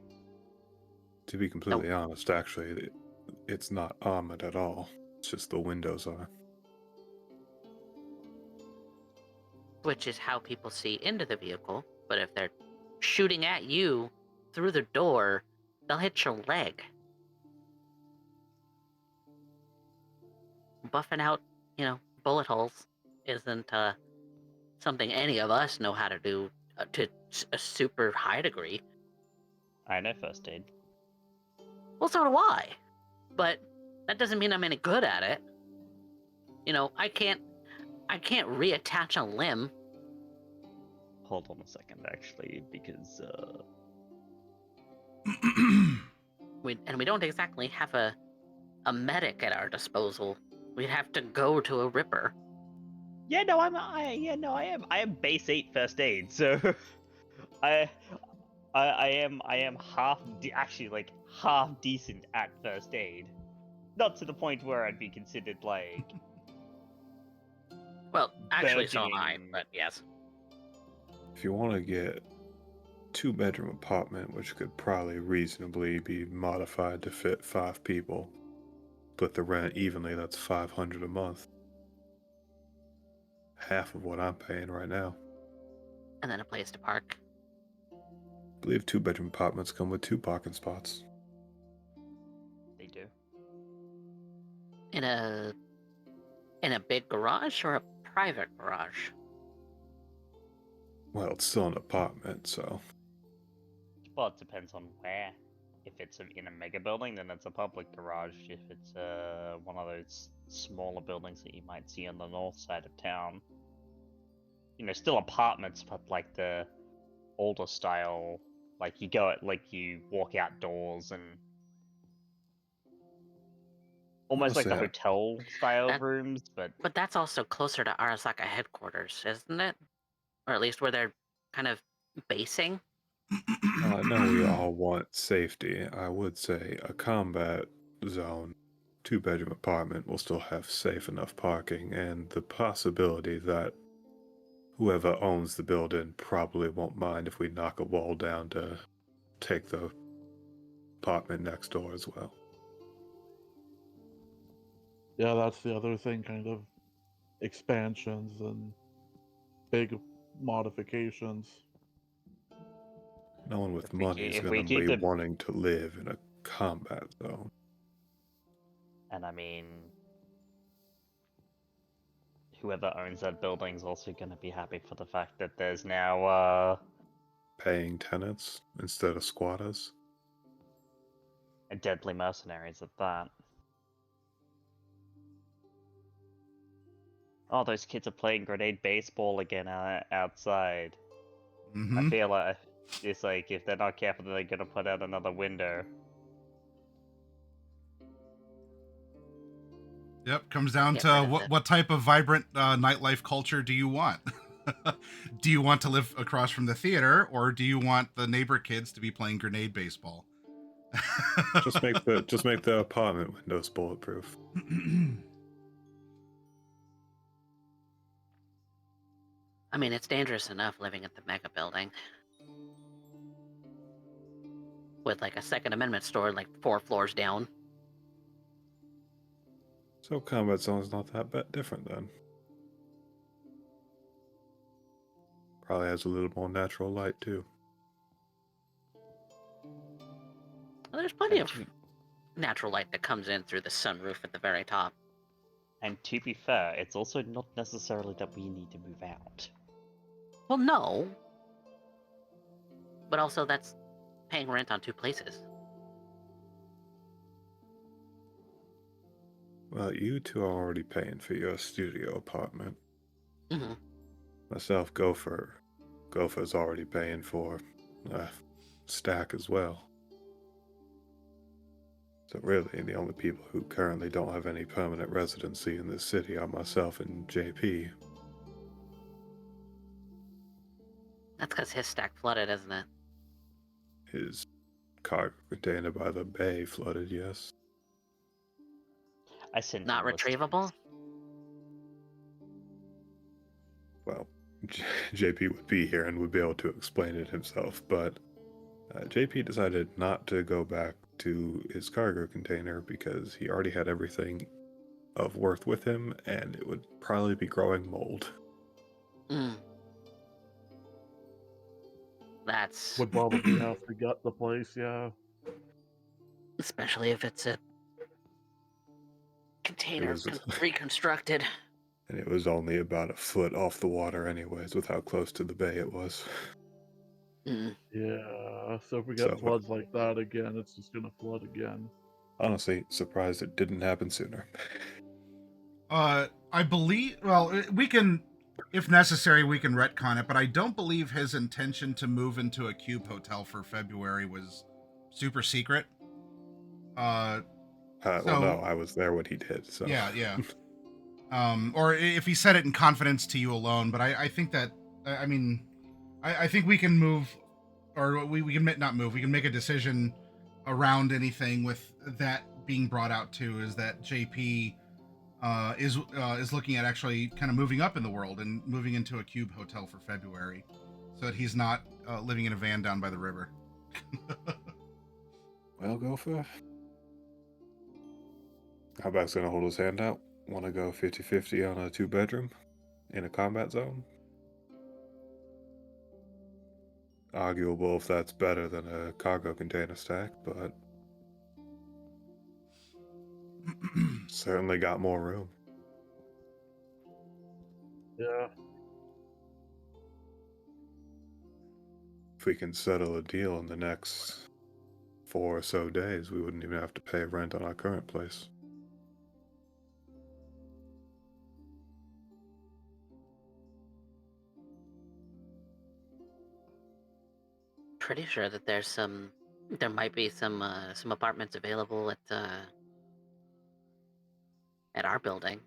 To be completely honest, actually, it's not armored at all. It's just the windows are. Which is how people see into the vehicle. But if they're shooting at you through the door, they'll hit your leg. Buffing out, bullet holes isn't something any of us know how to do to a super high degree. I know first aid. Well, so do I. But that doesn't mean I'm any good at it. I can't reattach a limb. Hold on a second, actually, because we don't exactly have a medic at our disposal. We'd have to go to a Ripper. Yeah, no, I am base 8 first aid, so I I am actually like half decent at first aid. Not to the point where I'd be considered like Well, actually, so am I. burgeoning. But yes, If you want to get 2-bedroom apartment, which could probably reasonably be modified to fit 5 people, split the rent evenly, that's $500 a month. Half of what I'm paying right now. and then a place to park. I believe 2-bedroom apartments come with 2 parking spots. They do. In a big garage or a private garage? Well, it's still an apartment, so Well, it depends on where. If it's in a mega building, then it's a public garage. If it's one of those smaller buildings that you might see on the north side of town, you know, still apartments, but like the older style, like you walk outdoors and almost like the Honestly, hotel style That- rooms, but But that's also closer to Arasaka headquarters, isn't it? Or at least where they're kind of basing. I know we all want safety. I would say a combat zone, 2-bedroom apartment will still have safe enough parking, and the possibility that whoever owns the building probably won't mind if we knock a wall down to take the apartment next door as well. Yeah, that's the other thing, kind of expansions and big modifications. No one with If we money keep- is if going we to keep be the- wanting to live in a combat zone. and I mean, whoever owns that building is also going to be happy for the fact that there's now Paying tenants instead of squatters. deadly mercenaries at that. Oh, those kids are playing grenade baseball again outside. I Mm-hmm. feel like it's like if they're not careful, they're gonna put out another window. Yep, comes down Get to rid of it. what type of vibrant nightlife culture do you want? Do you want to live across from the theater, or do you want the neighbor kids to be playing grenade baseball? Just make the apartment windows bulletproof. I mean, it's dangerous enough living at the mega building. With like a Second Amendment store like 4 floors down. So combat zone's not that different then. Probably has a little more natural light too. Well, there's plenty And of natural light that comes in through the sunroof at the very top. And to be fair, it's also not necessarily that we need to move out. Well, no. But also, that's paying rent on 2 places. Well, you two are already paying for your studio apartment. Mm-hmm. Myself, Gopher's already paying for a stack as well. So really, the only people who currently don't have any permanent residency in this city are myself and JP. That's because his stack flooded, isn't it? His cargo container by the bay flooded, yes. I sent Not him lists. retrievable? Well, JP would be here and would be able to explain it himself, but JP decided not to go back to his cargo container because he already had everything of worth with him, and it would probably be growing mold. Mm. That's... Would probably have to gut the place, yeah. Especially if it's a container was- reconstructed. And it was only about a foot off the water anyways, with how close to the bay it was. Mm. Yeah, so if we get So- floods like that again, it's just gonna flood again. Honestly, surprised it didn't happen sooner. I believe, well, we can, if necessary, we can retcon it, but I don't believe his intention to move into a cube hotel for February was super secret. Well, So- no, I was there when he did. So Yeah. Or if he said it in confidence to you alone, but I think that, I mean, I think we can move, or we can not move, we can make a decision around anything with that being brought out too, is that JP is looking at actually kind of moving up in the world and moving into a cube hotel for February, so that he's not living in a van down by the river. Well, Gopher. Outback's gonna hold his hand out. Want to go 50-50 on a 2-bedroom in a combat zone? Arguable if that's better than a cargo container stack, but certainly got more room. Yeah. If we can settle a deal in the next 4 or so days, we wouldn't even have to pay rent on our current place. Pretty sure that there might be some apartments available at our building,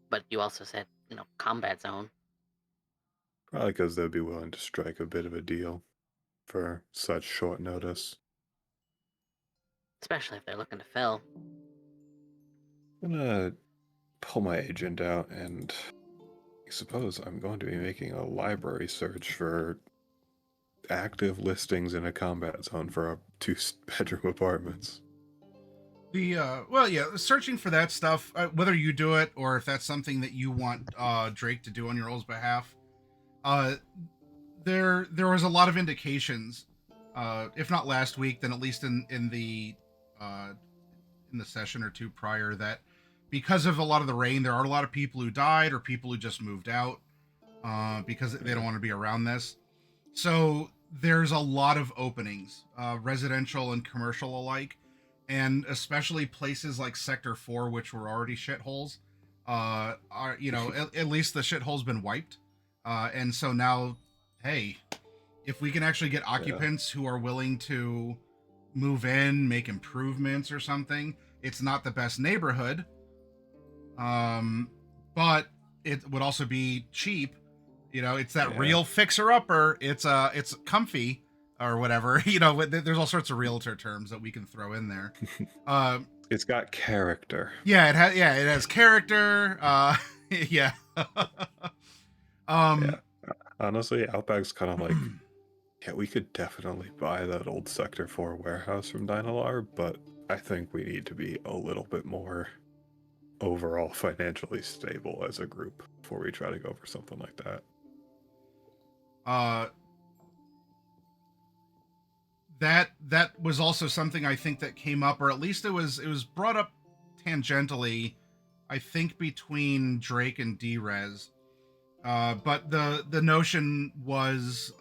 but you also said, combat zone. Probably because they'd be willing to strike a bit of a deal for such short notice. Especially if they're looking to fill. I'm gonna pull my agent out, and I suppose I'm going to be making a library search for active listings in a combat zone for our 2-bedroom apartments. Searching for that stuff, whether you do it or if that's something that you want Drake to do on your old behalf, there was a lot of indications, if not last week, then at least in the session or two prior, that because of a lot of the rain, there are a lot of people who died or people who just moved out because they don't want to be around this. So there's a lot of openings, residential and commercial alike, and especially places like Sector 4, which were already shitholes, are, at least the shithole's been wiped. And so now, hey, if we can actually get occupants who are willing to move in, make improvements or something, it's not the best neighborhood, but it would also be cheap. It's that real fixer-upper. It's comfy or whatever. There's all sorts of realtor terms that we can throw in there. It's got character. Yeah, it has character. Yeah. Honestly, Outback's kind of like, yeah, we could definitely buy that old Sector 4 warehouse from Dynalar, but I think we need to be a little bit more overall financially stable as a group before we try to go for something like that. That was also something I think that came up, or at least it was brought up tangentially, I think, between Drake and D-Rez. But the notion was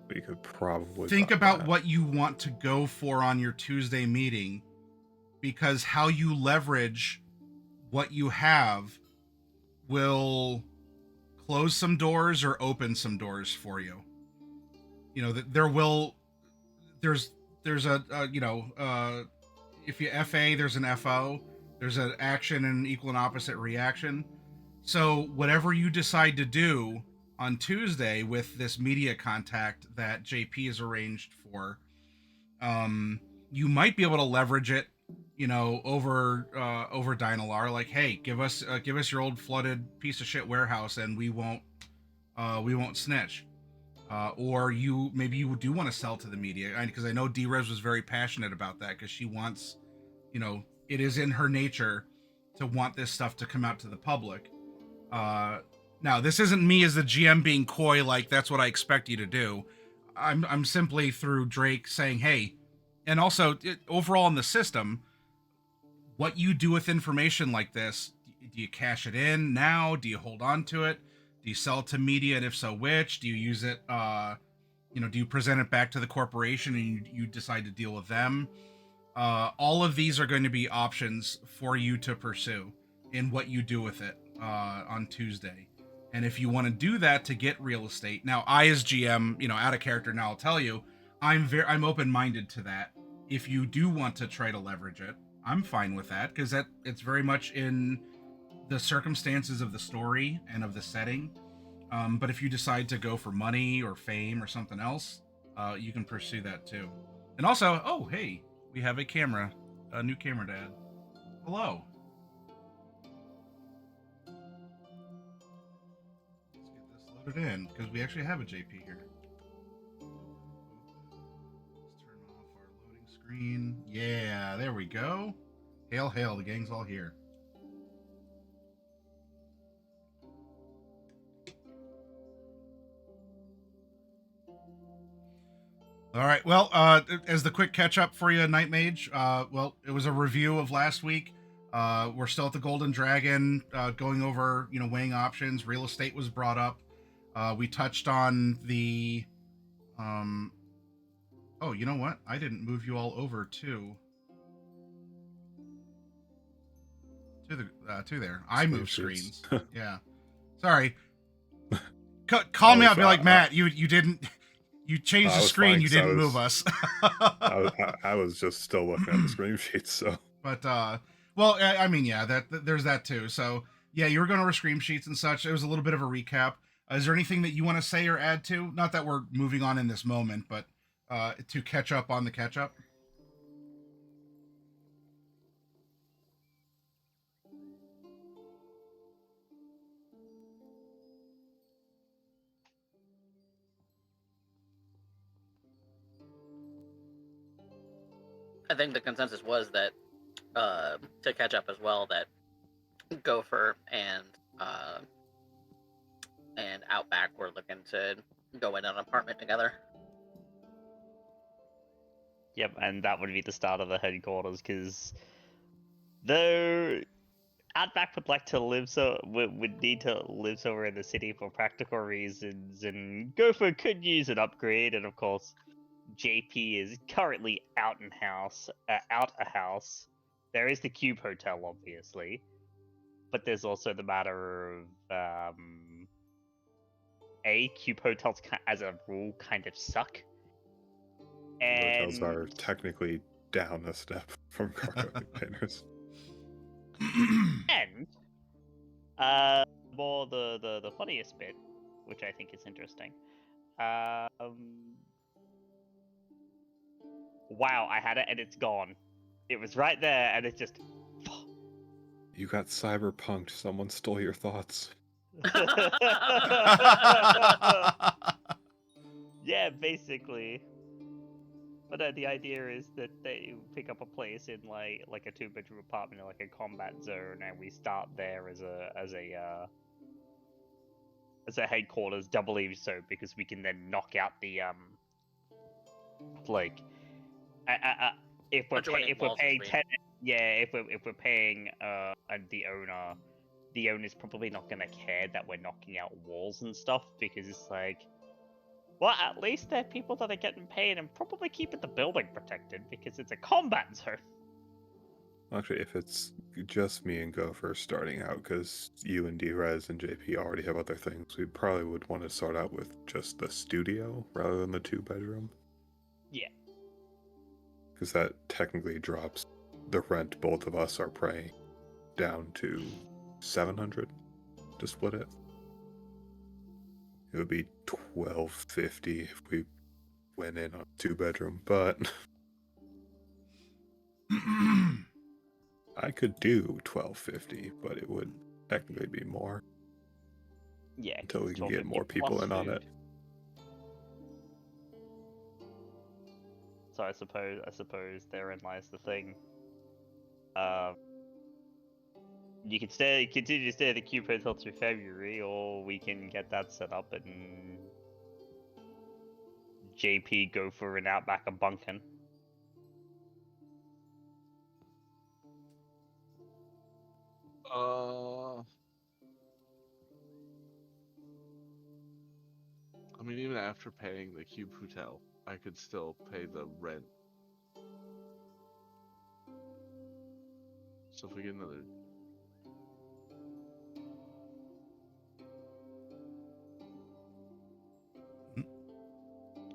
We could probably think buy about that. what you want to go for on your Tuesday meeting, because how you leverage what you have will close some doors or open some doors for you. There's a if you FA, there's an FO, there's an action and an equal and opposite reaction. So whatever you decide to do on Tuesday with this media contact that JP has arranged for, you might be able to leverage it, over Dynalar. Like, hey, give us your old flooded piece of shit warehouse, and we won't snitch. Or maybe you do want to sell to the media, because I know D-Rez was very passionate about that, because she wants, it is in her nature to want this stuff to come out to the public. Now, this isn't me as the GM being coy, like that's what I expect you to do. I'm simply through Drake saying, hey, and also overall in the system, what you do with information like this, do you cash it in now? Do you hold on to it? Do you sell it to media, and if so, which? Do you use it, do you present it back to the corporation and you decide to deal with them? All of these are going to be options for you to pursue in what you do with it on Tuesday. And if you want to do that to get real estate, now I as GM, out of character now, I'll tell you, I'm open-minded to that. if you do want to try to leverage it, I'm fine with that because it's very much in the circumstances of the story and of the setting. But if you decide to go for money or fame or something else, you can pursue that too. And also, oh hey, we have a new camera to add. Hello. Let's get this loaded in because we actually have a JP here. Let's turn off our loading screen. Yeah, there we go. Hail, hail, the gang's all here. All right. Well, as the quick catch up for you, Night Mage. Well, it was a review of last week. We're still at the Golden Dragon, going over weighing options. Real estate was brought up. We touched on the. Oh, you know what? I didn't move you all over to to there. I moved screens. Yeah. Sorry. Call me up. Be like, Matt, you didn't. You changed the screen. You didn't move us. I was just still looking at the screen sheets. So, but well, I mean, yeah, there's that too. So, yeah, you were going over screen sheets and such. It was a little bit of a recap. Is there anything that you want to say or add to? Not that we're moving on in this moment, but to catch up on the catch up. I think the consensus was that to catch up as well, that Gopher and Outback were looking to go in an apartment together. Yep, and that would be the start of the headquarters, because though Outback would like to live would need to live somewhere in the city for practical reasons, and Gopher could use an upgrade, and of course, JP is currently out a house. There is the Cube Hotel, obviously, but there's also the matter of Cube hotels as a rule kind of suck. And hotels are technically down a step from cargo containers. And more the funniest bit, which I think is interesting. Wow, I had it and it's gone. It was right there and it just. You got cyberpunked. Someone stole your thoughts. Yeah, basically. But the idea is that they pick up a place in like a 2-bedroom apartment in like a combat zone, and we start there as a headquarters, doubly so because we can then knock out the like if we're paying if we're paying the owner's probably not gonna care that we're knocking out walls and stuff, because it's like, well, at least they're people that are getting paid and probably keeping the building protected because it's a combat zone. Actually, if it's just me and Gopher starting out, because you and D-Rez and JP already have other things, we probably would want to start out with just the studio rather than the 2-bedroom. Yeah. Because that technically drops the rent both of us are paying down to $700 to split it. It would be $1,250 if we went in on a 2-bedroom, but I could do $1,250, but it would technically be more. Yeah. Until we can get more people in on it. So I suppose therein lies the thing. You can continue to stay at the Cube Hotel through February, or we can get that set up and JP go for an Outback of Bunkin. I mean, even after paying the Cube Hotel, I could still pay the rent. So if we get another...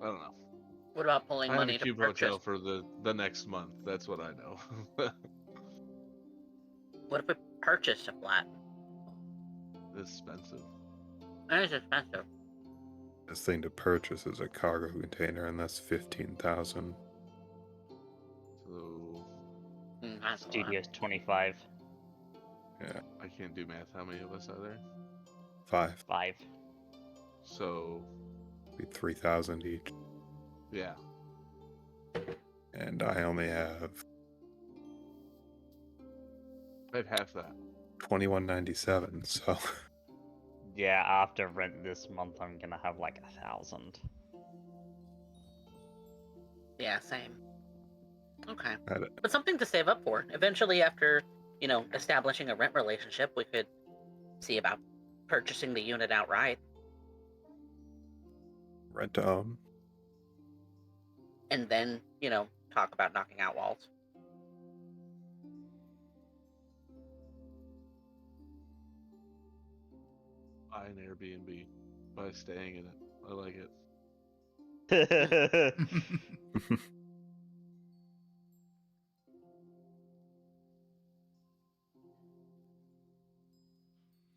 I don't know. What about pulling I have a money to cube purchase? hotel for the next month. That's what I know. What if we purchase a flat? It's expensive. That is expensive. This thing to purchase is a cargo container, and that's 15,000. So That's a lot. Studio's 25. Yeah, I can't do math. How many of us are there? 5. 5. So Be 3,000 each, yeah, and I only have I have half that. 2197. So Yeah, after rent this month, I'm gonna have like 1,000. Yeah, same. Okay. I But something to save up for. Eventually, after, establishing a rent relationship, we could see about purchasing the unit outright. rent to own. And then, talk about knocking out walls. Buy an Airbnb by staying in it. I like it.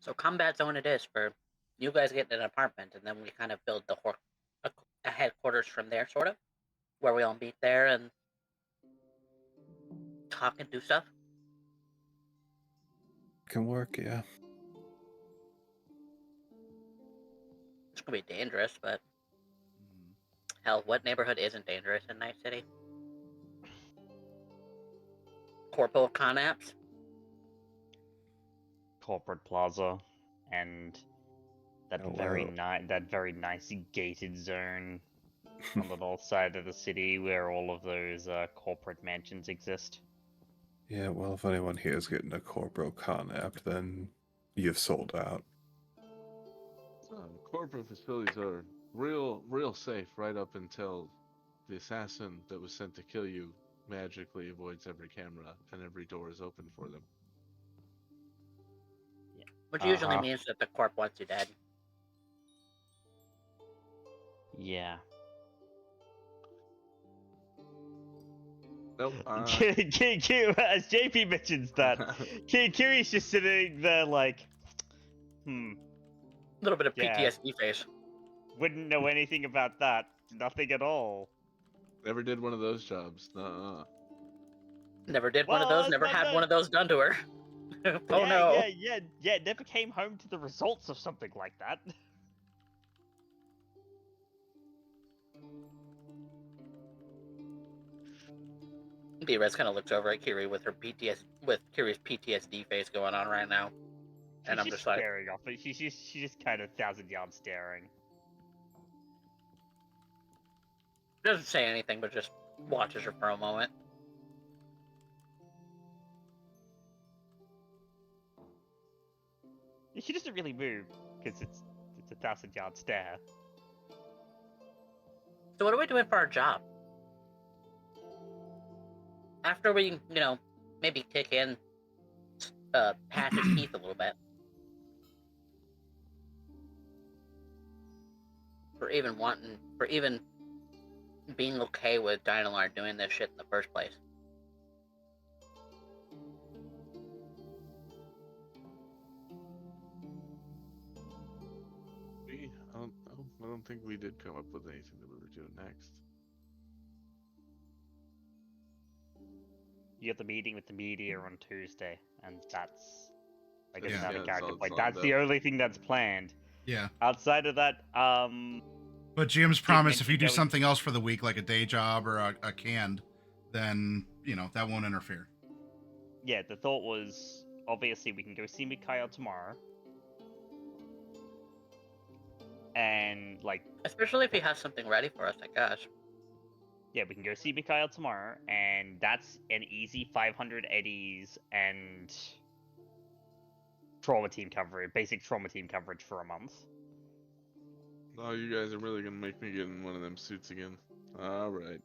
So combat zone it is for you guys getting an apartment, and then we kind of build a headquarters from there, sort of, where we all meet there and talk and do stuff. Can work, yeah. It's gonna be dangerous, but hell, what neighborhood isn't dangerous in Night City? Corporal Conapps? Corporate Plaza, and that Oh, very wow. that very nice gated zone on the north side of the city where all of those corporate mansions exist. Yeah, well, if anyone here is getting a Corporal Con app, then you've sold out. Corporate facilities are real safe right up until the assassin that was sent to kill you magically avoids every camera and every door is open for them. Which usually Uh-huh. means that the corp wants you dead. Yeah. Nope. As JP mentions that, Kiri's just sitting there like, A little bit of Yeah. PTSD face. wouldn't know anything about that. Nothing at all. Never did one of those jobs. Never did one of Well, those, never had no. one of those done to her. Oh yeah, no. yeah, never came home to the results of something like that. B-Res kind of looks over at Kiri with Kiri's PTSD face going on right now. And I'm She's just like, staring off, but she's just kind of 1,000-yard staring. doesn't say anything, but just watches her for a moment. She doesn't really move because it's a 1,000-yard stare. So what are we doing for our job? After we, maybe kick in Patch's teeth a little bit. For even being okay with Dynalar doing this shit in the first place. I don't think we did come up with anything that we were doing next. You got the meeting with the media on Tuesday, and that's like Yeah. another Yeah, character it's point. all That's that. the only thing that's planned. Yeah. Outside of that, But Jim's promised if mention you do that we- something else for the week, like a day job or a canned, then, that won't interfere. yeah, the thought was obviously we can go see Mikhail tomorrow, and like Especially if he has something ready for us, I guess. yeah, we can go see Mikhail tomorrow, and that's an easy 500 eddies and trauma team coverage, basic trauma team coverage for a month. Oh, you guys are really gonna make me get in one of them suits again. All right.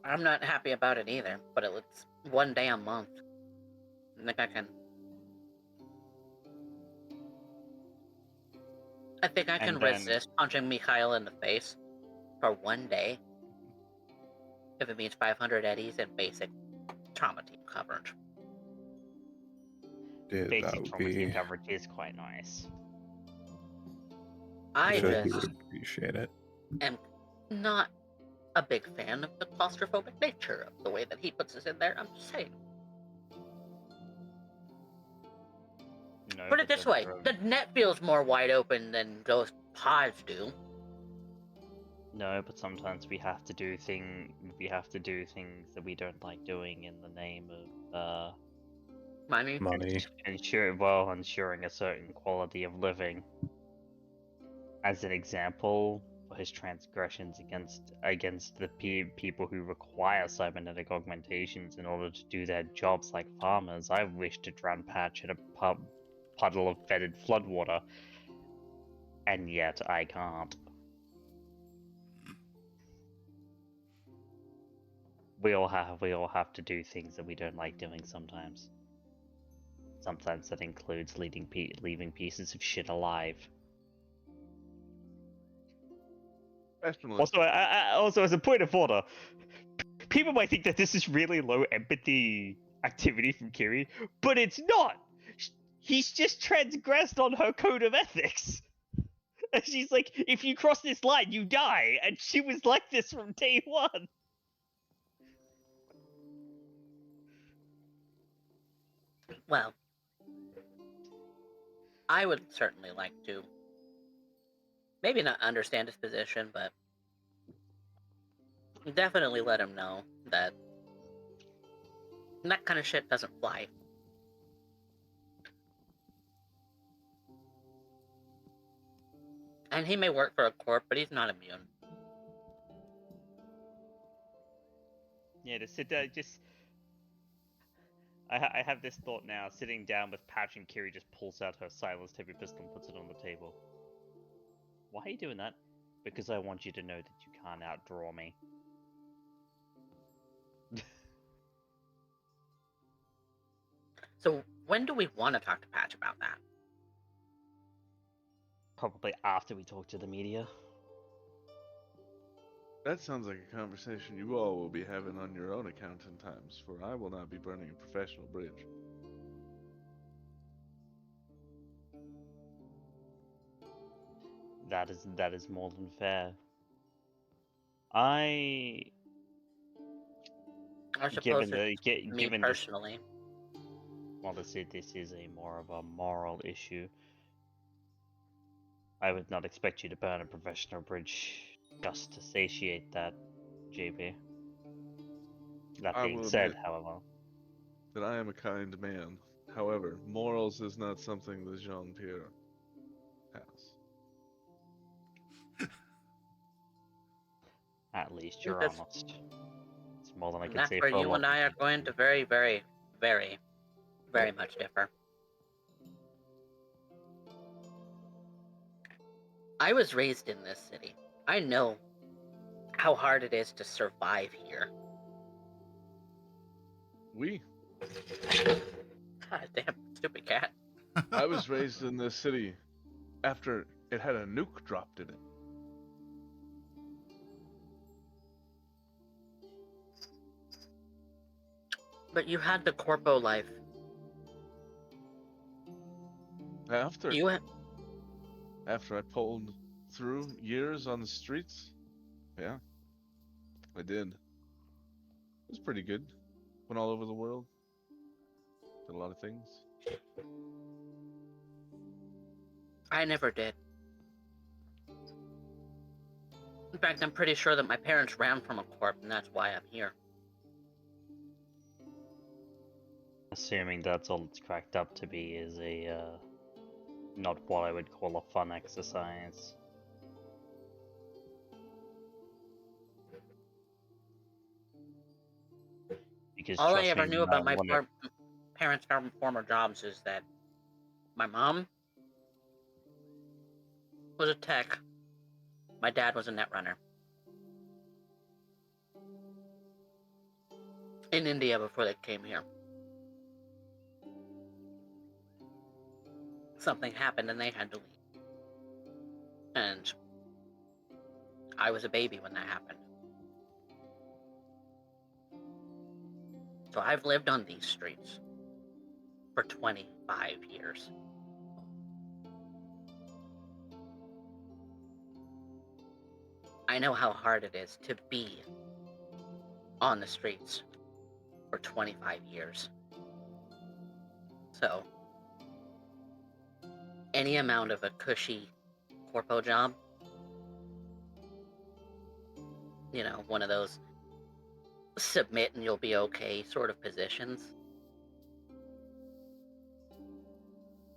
I'm not happy about it either, but it's one day a month. I think I can. I think I can And then- resist punching Mikhail in the face for one day if it means 500 eddies and basic trauma team coverage. Yeah, that Basic would trauma be. team coverage is quite nice. I I feel like you just would appreciate it. am not a big fan of the claustrophobic nature of the way that he puts us in there. I'm just saying. No, Put it but this then way: the net feels more wide open than those pods do. No, but sometimes we have to do things that we don't like doing in the name of Money. Money. ensuring a certain quality of living. As an example, for his transgressions against the people who require cybernetic augmentations in order to do their jobs like farmers, I wish to drown Patch in a puddle of fetid floodwater, and yet I can't. We all have to do things that we don't like doing sometimes. Sometimes that includes leaving pieces of shit alive. Professionally, Also, as a point of order, people might think that this is really low empathy activity from Kiri, but it's not. He's just transgressed on her code of ethics. And she's like, if you cross this line, you die. And she was like this from day one. Well, I would certainly like to maybe not understand his position, but definitely let him know that that kind of shit doesn't fly. And he may work for a corp, but he's not immune. Yeah, to sit down, just. I have this thought now. Sitting down with Patch and Kiri just pulls out her silenced heavy pistol and puts it on the table. Why are you doing that? Because I want you to know that you can't outdraw me. So when do we want to talk to Patch about that? Probably after we talk to the media. that sounds like a conversation you all will be having on your own account in times, for I will not be burning a professional bridge. That is more than fair. I suppose given me this, personally. well, this is a more of a moral issue. I would not expect you to burn a professional bridge just to satiate that, JB. That I being will said, admit however, that I am a kind man. However, morals is not something that Jean-Pierre has. at least you're That's- honest. It's more than I And can that's say where for a you lot and I of are people. going to very, very, very, very much differ. I was raised in this city. I know how hard it is to survive here. We. God damn, stupid cat. I was raised in this city after it had a nuke dropped in it. But you had the corpo life. After You had... after I pulled through years on the streets, yeah, I did. It was pretty good. Went all over the world. Did a lot of things. I never did. In fact, I'm pretty sure that my parents ran from a corp, and that's why I'm here. Assuming that's all it's cracked up to be is a not what I would call a fun exercise. Because All I trust ever me, knew about my when it- parents' former jobs is that my mom was a tech, my dad was a netrunner. In India before they came here. Something happened and they had to leave. And I was a baby when that happened. So I've lived on these streets for 25 years. I know how hard it is to be on the streets for 25 years. So, any amount of a cushy corpo job, you know, one of those submit and you'll be okay sort of positions,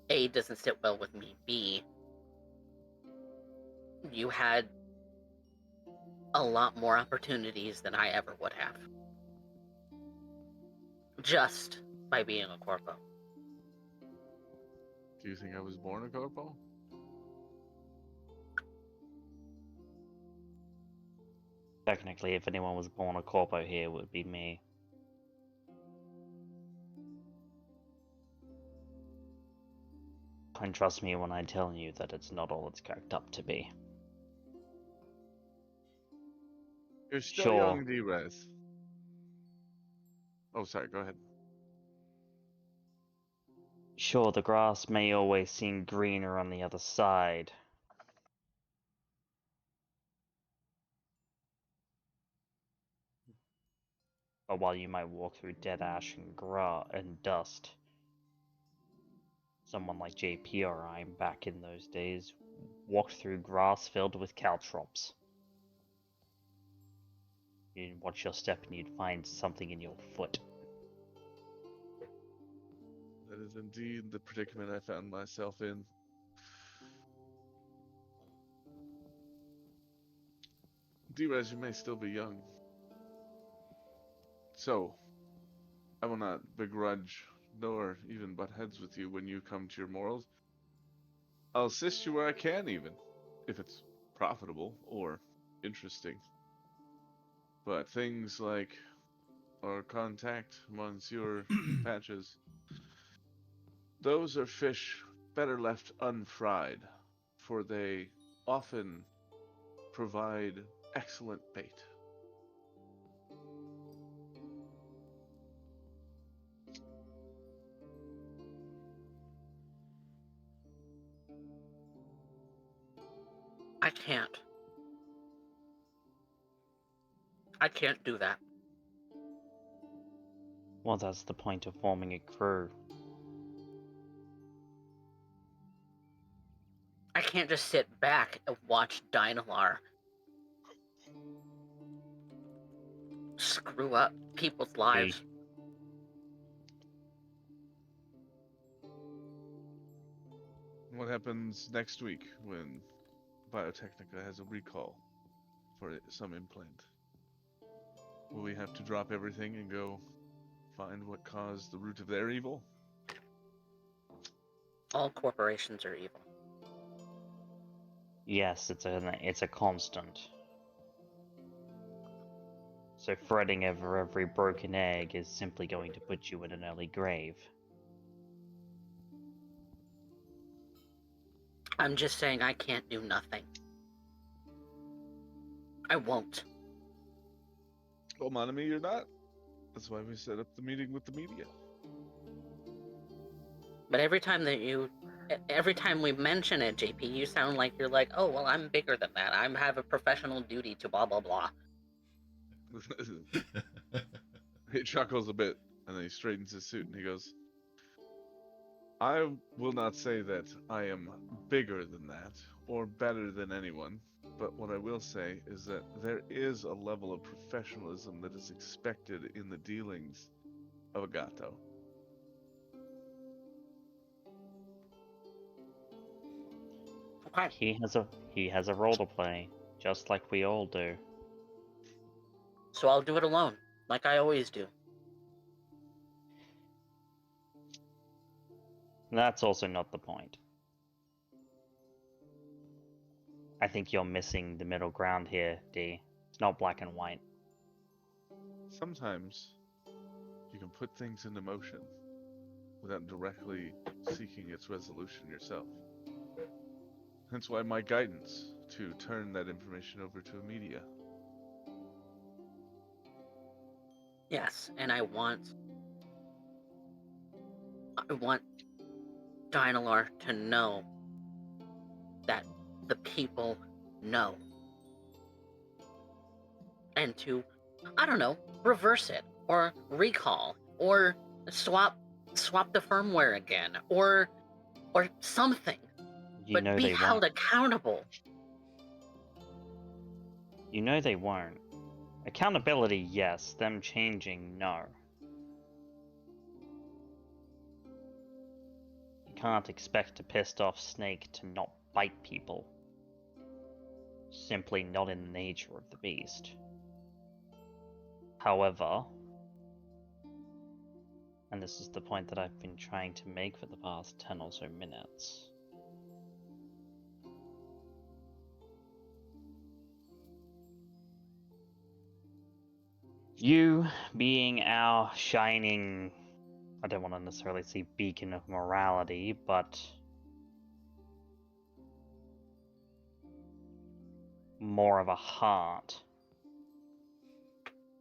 A, doesn't sit well with me. B, you had a lot more opportunities than I ever would have. Just by being a corpo. Do you think I was born a corpo? Technically, if anyone was born a corpo here, it would be me. And trust me when I tell you that it's not all it's cracked up to be. You're still Sure. young, D-Res. Oh, sorry, go ahead. Sure, the grass may always seem greener on the other side. But while you might walk through dead ash and dust, someone like JP or I, back in those days, walked through grass filled with caltrops. You'd watch your step and you'd find something in your foot. That is indeed the predicament I found myself in. D-Res, you may still be young. So, I will not begrudge nor even butt heads with you when you come to your morals. I'll assist you where I can, even, if it's profitable or interesting. But things like our contact, Monsieur Patches, those are fish better left unfried, for they often provide excellent bait. I can't. I can't do that. Well, that's the point of forming a crew. I can't just sit back and watch Dynalar screw up people's lives. What happens next week when Biotechnica has a recall for some implant? Will we have to drop everything and go find what caused the root of their evil? All corporations are evil. Yes, it's a constant. So fretting over every broken egg is simply going to put you in an early grave. I'm just saying I can't do nothing. I won't. Well, Monami, you're not. That's why we set up the meeting with the media. But every time we mention it, JP, you sound like you're like, oh, well, I'm bigger than that. I have a professional duty to blah, blah, blah. He chuckles a bit, and then he straightens his suit, and he goes, I will not say that I am bigger than that, or better than anyone, but what I will say is that there is a level of professionalism that is expected in the dealings of a gato. Okay. He has a role to play, just like we all do. So I'll do it alone, like I always do. That's also not the point. I think you're missing the middle ground here, D. It's not black and white. Sometimes you can put things into motion without directly seeking its resolution yourself. Hence why my guidance to turn that information over to a media. Yes, and I want Dynalar to know that the people know. And to, I don't know, reverse it, or recall, or swap the firmware again, or something. You But know be they held won't. accountable. You know they won't. Accountability, yes. Them changing, no. You can't expect a pissed off snake to not bite people. Simply not in the nature of the beast. However, and this is the point that I've been trying to make for the past 10 or so minutes, you being our shining, I don't want to necessarily say beacon of morality, but more of a heart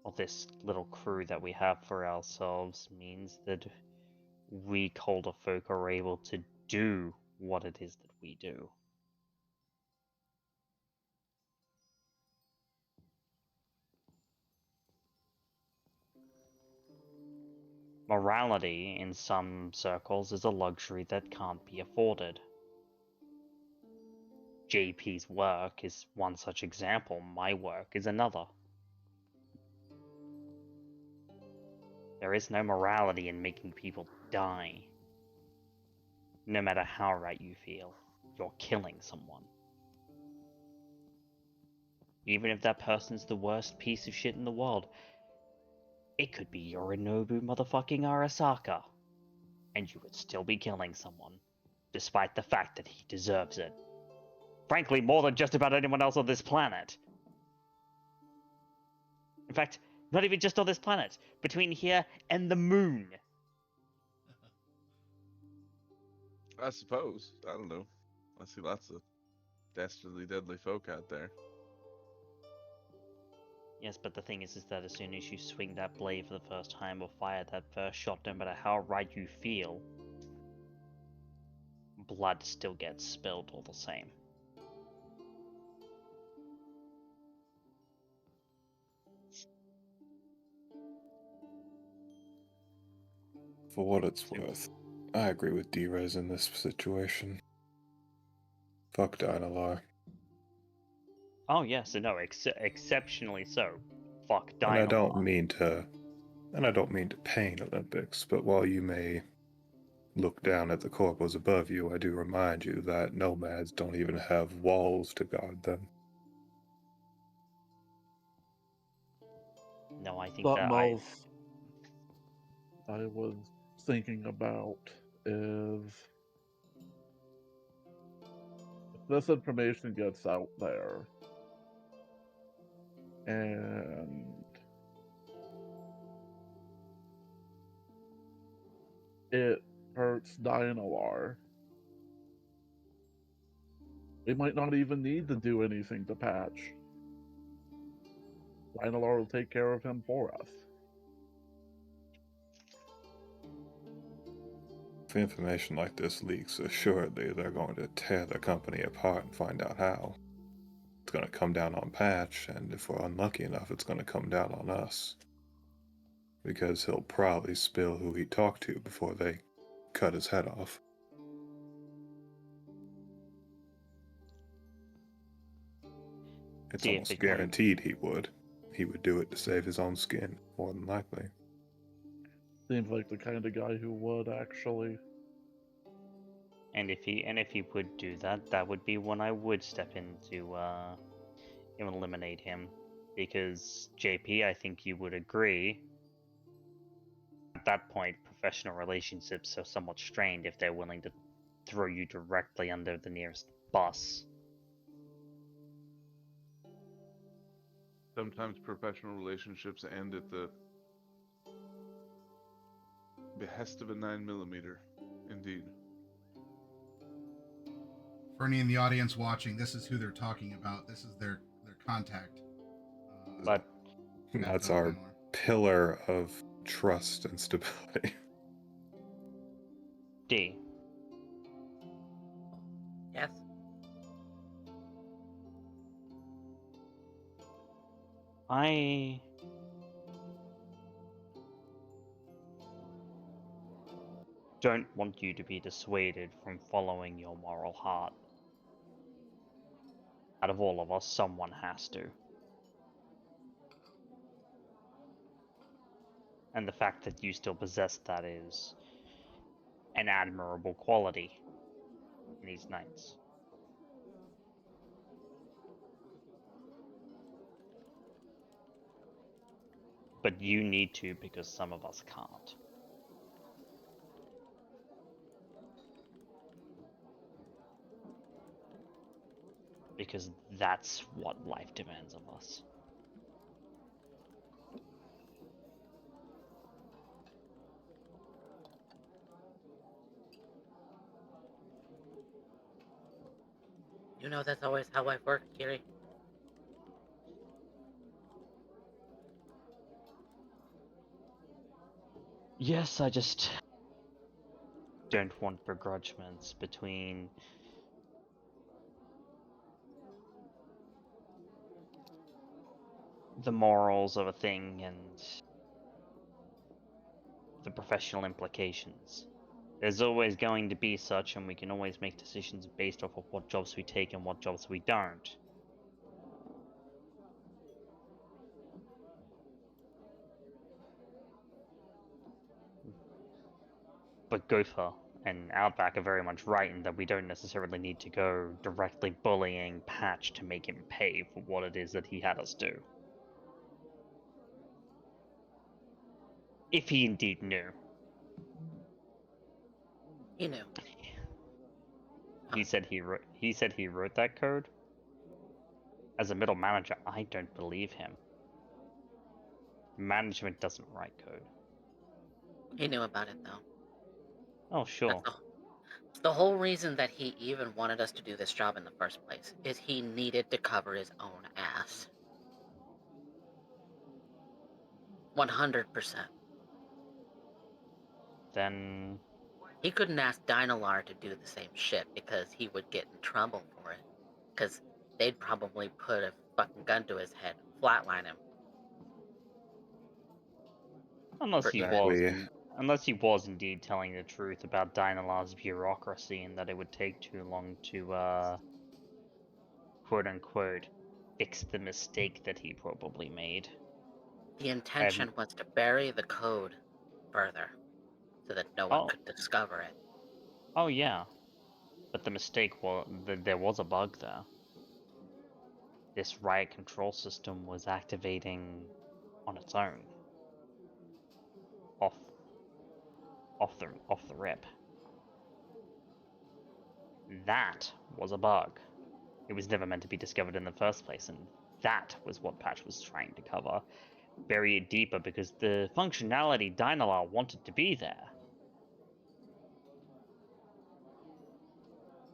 of this little crew that we have for ourselves means that we colder folk are able to do what it is that we do. Morality, in some circles, is a luxury that can't be afforded. JP's work is one such example, my work is another. There is no morality in making people die. No matter how right you feel, you're killing someone. Even if that person's the worst piece of shit in the world, it could be Yorinobu motherfucking Arasaka, and you would still be killing someone, despite the fact that he deserves it. Frankly, more than just about anyone else on this planet. In fact, not even just on this planet, between here and the moon. I suppose. I don't know. I see lots of dastardly deadly folk out there. Yes, but the thing is that as soon as you swing that blade for the first time or fire that first shot, no matter how right you feel, blood still gets spilled all the same. For what it's worth, I agree with D-Rez in this situation. Fuck Dynalar. Oh yes, no, exceptionally so. Fuck And I don't Dynalar. mean to pain Olympics, but while you may look down at the corpos above you, I do remind you that nomads don't even have walls to guard them. No, I think Something that else I was thinking about is if this information gets out there and it hurts Dynalar, we might not even need to do anything to patch. Dynalar will take care of him for us. If information like this leaks, assuredly they're going to tear the company apart and find out how. It's going to come down on Patch, and if we're unlucky enough, it's going to come down on us. Because he'll probably spill who he talked to before they cut his head off. It's See, if almost it comes- guaranteed he would. He would do it to save his own skin, more than likely. Seems like the kind of guy who would actually. And if he would do that, that would be when I would step in to eliminate him. Because JP, I think you would agree. At that point, professional relationships are somewhat strained if they're willing to throw you directly under the nearest bus. Sometimes professional relationships end at the behest of a 9mm. Indeed. For any in the audience watching, this is who they're talking about. This is their contact. But That's our pillar of trust and stability. D. Yes. I don't want you to be dissuaded from following your moral heart. Out of all of us, someone has to. And the fact that you still possess that is an admirable quality in these knights. But you need to because some of us can't. Because that's what life demands of us. You know that's always how I've worked, Kiri. Yes, I just don't want begrudgments between the morals of a thing and the professional implications. There's always going to be such, and we can always make decisions based off of what jobs we take and what jobs we don't. But Gopher and Outback are very much right in that we don't necessarily need to go directly bullying Patch to make him pay for what it is that he had us do. If he indeed knew. He knew. He said he wrote that code. As a middle manager, I don't believe him. Management doesn't write code. He knew about it though. Oh, sure. That's the whole reason that he even wanted us to do this job in the first place, is he needed to cover his own ass. 100%. Then He couldn't ask Dynalar to do the same shit because he would get in trouble for it. Because they'd probably put a fucking gun to his head and flatline him. unless For he even. was Exactly. unless he was indeed telling the truth about Dynalar's bureaucracy and that it would take too long to quote unquote fix the mistake that he probably made. The intention was to bury the code further so that no one Oh, could discover it. oh yeah. But the mistake was there was a bug there. This riot control system was activating on its own. Off the rip. That was a bug. It was never meant to be discovered in the first place, and that was what Patch was trying to cover. Bury it deeper because the functionality Dynalar wanted to be there.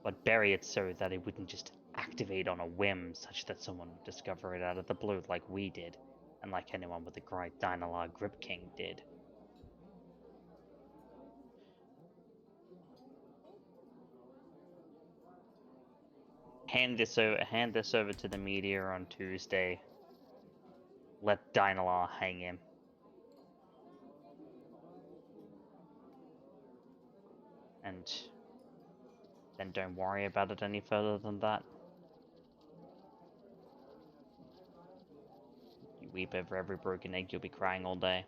But bury it so that it wouldn't just activate on a whim such that someone would discover it out of the blue like we did, and like anyone with a great Dynalar Grip King did. Hand this over to the media on Tuesday. Let Dynalar hang him. And then don't worry about it any further than that. You weep over every broken egg, you'll be crying all day.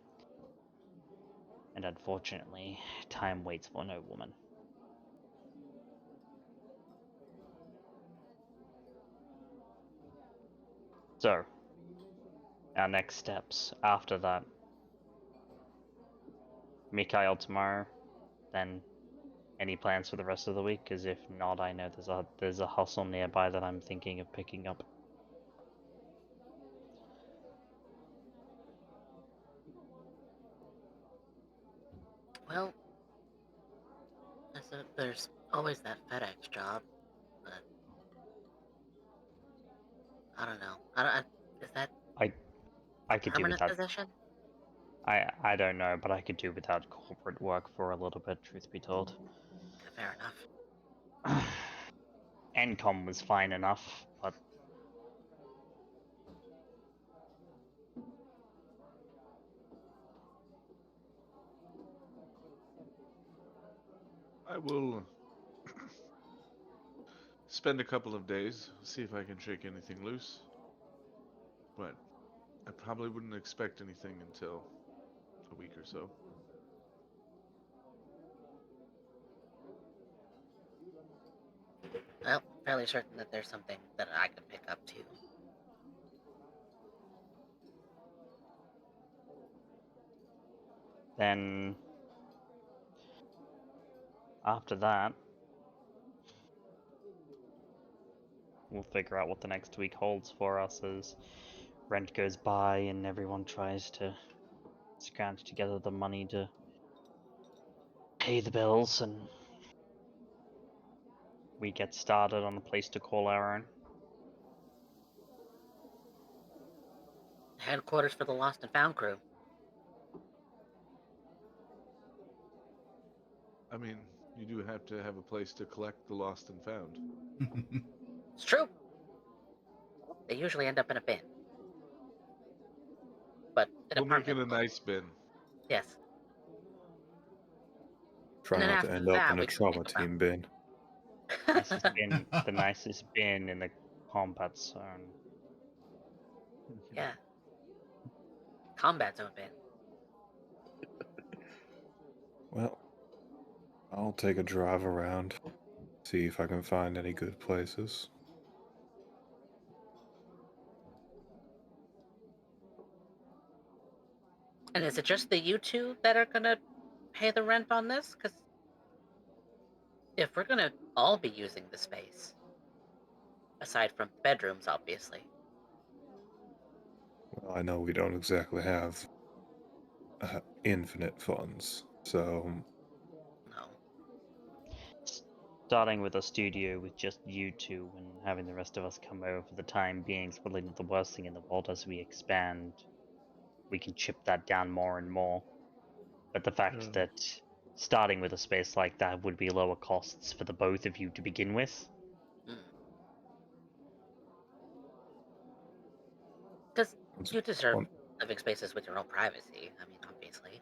And unfortunately, time waits for no woman. So, our next steps after that. Mikhail tomorrow, then any plans for the rest of the week? Because if not, I know there's a hustle nearby that I'm thinking of picking up. Well, there's always that FedEx job, but I don't know. Is that I could do with permanent that. position? I don't know, but I could do without corporate work for a little bit, truth be told. Fair enough. NCOM was fine enough, but I will spend a couple of days, see if I can shake anything loose. But I probably wouldn't expect anything until a week or so. Well, fairly certain that there's something that I could pick up too. then after that, we'll figure out what the next week holds for us as rent goes by and everyone tries to scrounge together the money to pay the bills, and we get started on a place to call our own. Headquarters for the Lost and Found crew. I mean, you do have to have a place to collect the lost and found. It's true. They usually end up in a bin. But an We'll make it a apartment. nice bin. Yes. Try And then not to after end up that, in a we can trauma think about- team bin. The nicest bin in the combat zone. Yeah. Combat zone bin. Well, I'll take a drive around, see if I can find any good places. And is it just the you two that are gonna pay the rent on this? Because if we're gonna all be using the space, aside from bedrooms, obviously. Well, I know we don't exactly have infinite funds, so No. Starting with a studio with just you two and having the rest of us come over for the time being is probably not the worst thing in the world. As we expand, we can chip that down more and more. But the fact Yeah. that starting with a space like that would be lower costs for the both of you to begin with. Because once- you deserve on- living spaces with your own privacy. I mean, obviously.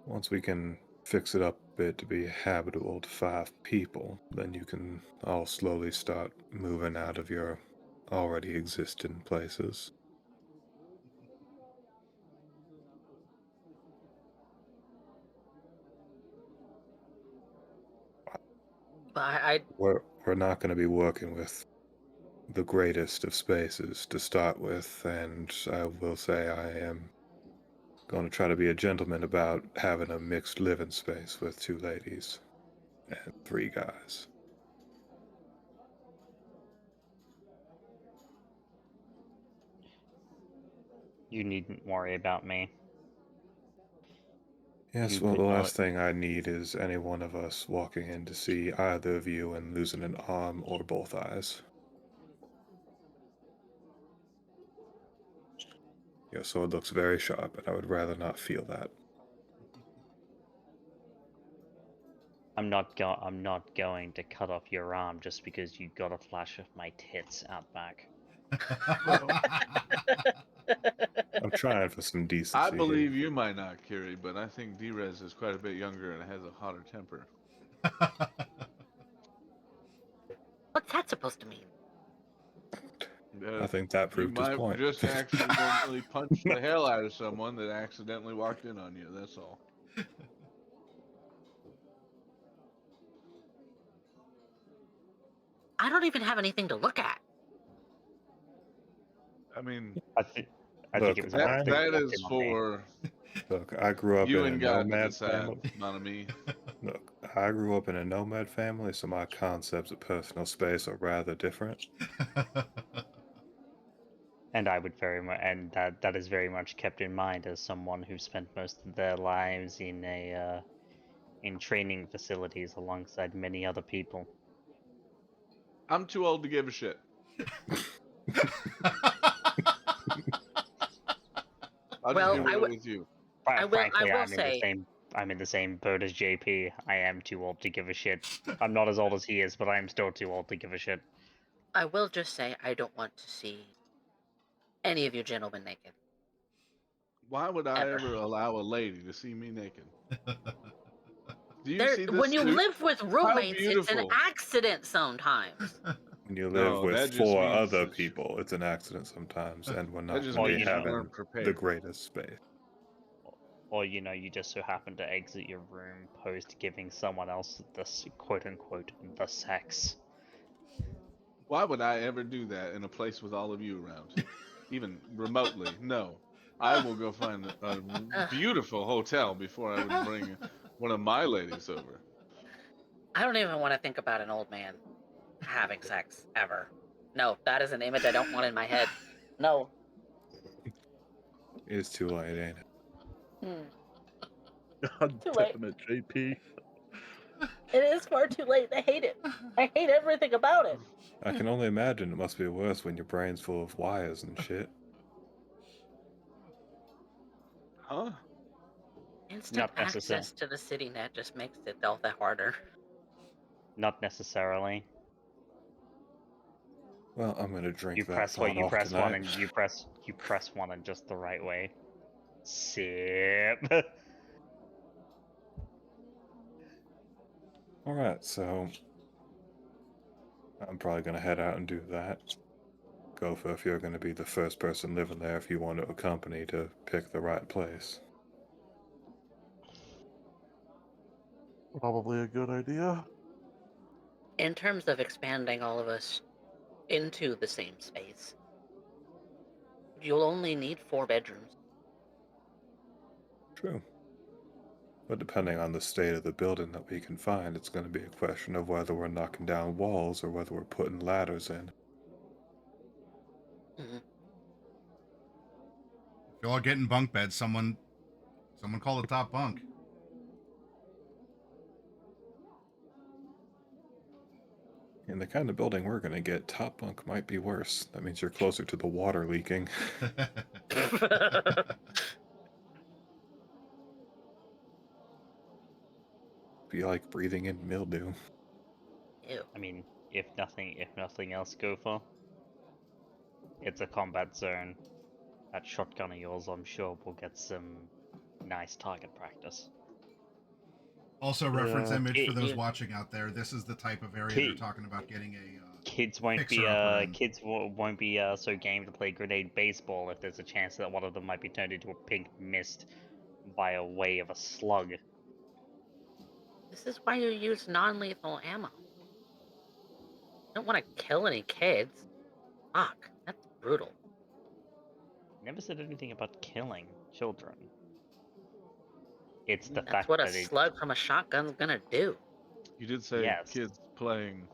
once we can fix it up a bit to be habitable to 5 people, then you can all slowly start moving out of your already existing places. But I We're not going to be working with the greatest of spaces to start with, and I will say I am going to try to be a gentleman about having a mixed living space with 2 ladies and 3 guys. You needn't worry about me. Yes, You well, could the not- last thing I need is any one of us walking in to see either of you and losing an arm or both eyes. Your sword looks very sharp, and I would rather not feel that. I'm not going to cut off your arm just because you got a flash of my tits out back. I'm trying for some decency. I believe you might not, Kiri, but I think D-Rez is quite a bit younger and has a hotter temper. what's that supposed to mean? I think that You proved his might point. just accidentally punch the hell out of someone that accidentally walked in on you, that's all. I don't even have anything to look at. I mean, I think Look, it was that Alex that walked is in on me. for Look, I grew up you in a and God to nomad decide, family. not me. Look, I grew up in a nomad family, so my concepts of personal space are rather different. And I would very much, and that is very much kept in mind as someone who spent most of their lives in in training facilities alongside many other people. I'm too old to give a shit. I'll Well, just be real with you. Frankly, I will say, I'm in the same boat as JP. I am too old to give a shit. I'm not as old as he is, but I am still too old to give a shit. I will just say, I don't want to see any of you gentlemen naked. Why would I Ever. ever allow a lady to see me naked? Do you see this When you suit? live with roommates, it's an beautiful. accident sometimes. When you live No, with that just 4 means other that people, it's an accident sometimes, and we're not just going to means be you having weren't the prepared. greatest space. Or you just so happen to exit your room post giving someone else the quote unquote the sex. Why would I ever do that in a place with all of you around? Even remotely? No. I will go find a beautiful hotel before I would bring one of my ladies over. I don't even want to think about an old man having sex ever. No, that is an image I don't want in my head. No. It's too late, ain't it? God Too late. damn it, JP. It is far too late. I hate it. I hate everything about it. I can only imagine it must be worse when your brain's full of wires and shit. Huh? Instant Not necessary. access to the city net just makes it all that harder. Not necessarily. Well, I'm gonna drink You that press thought you off press tonight. one and you press one in just the right way. Sip. Alright, so I'm probably gonna head out and do that. Gopher, if you're gonna be the first person living there, if you want to accompany to pick the right place. Probably a good idea. In terms of expanding all of us into the same space, you'll only need 4 bedrooms. True. But depending on the state of the building that we can find, it's going to be a question of whether we're knocking down walls or whether we're putting ladders in. Mm-hmm. If you're all getting bunk beds, someone call the top bunk. In the kind of building we're going to get, top bunk might be worse. That means you're closer to the water leaking. Be like breathing in mildew. Ew. I mean, if nothing else, Gopher, it's a combat zone. That shotgun of yours, I'm sure, will get some nice target practice. Also, reference Yeah. image for those You- watching out there. This is the type of area they're Kid- talking about getting a Kids won't be fixer-upper in. won't be so game to play grenade baseball if there's a chance that one of them might be turned into a pink mist by a way of a slug. This is why you use non-lethal ammo. You don't want to kill any kids. Fuck, that's brutal. Never said anything about killing children. It's the That's fact what a that it, slug from a shotgun's gonna do. You did say Yes. kids playing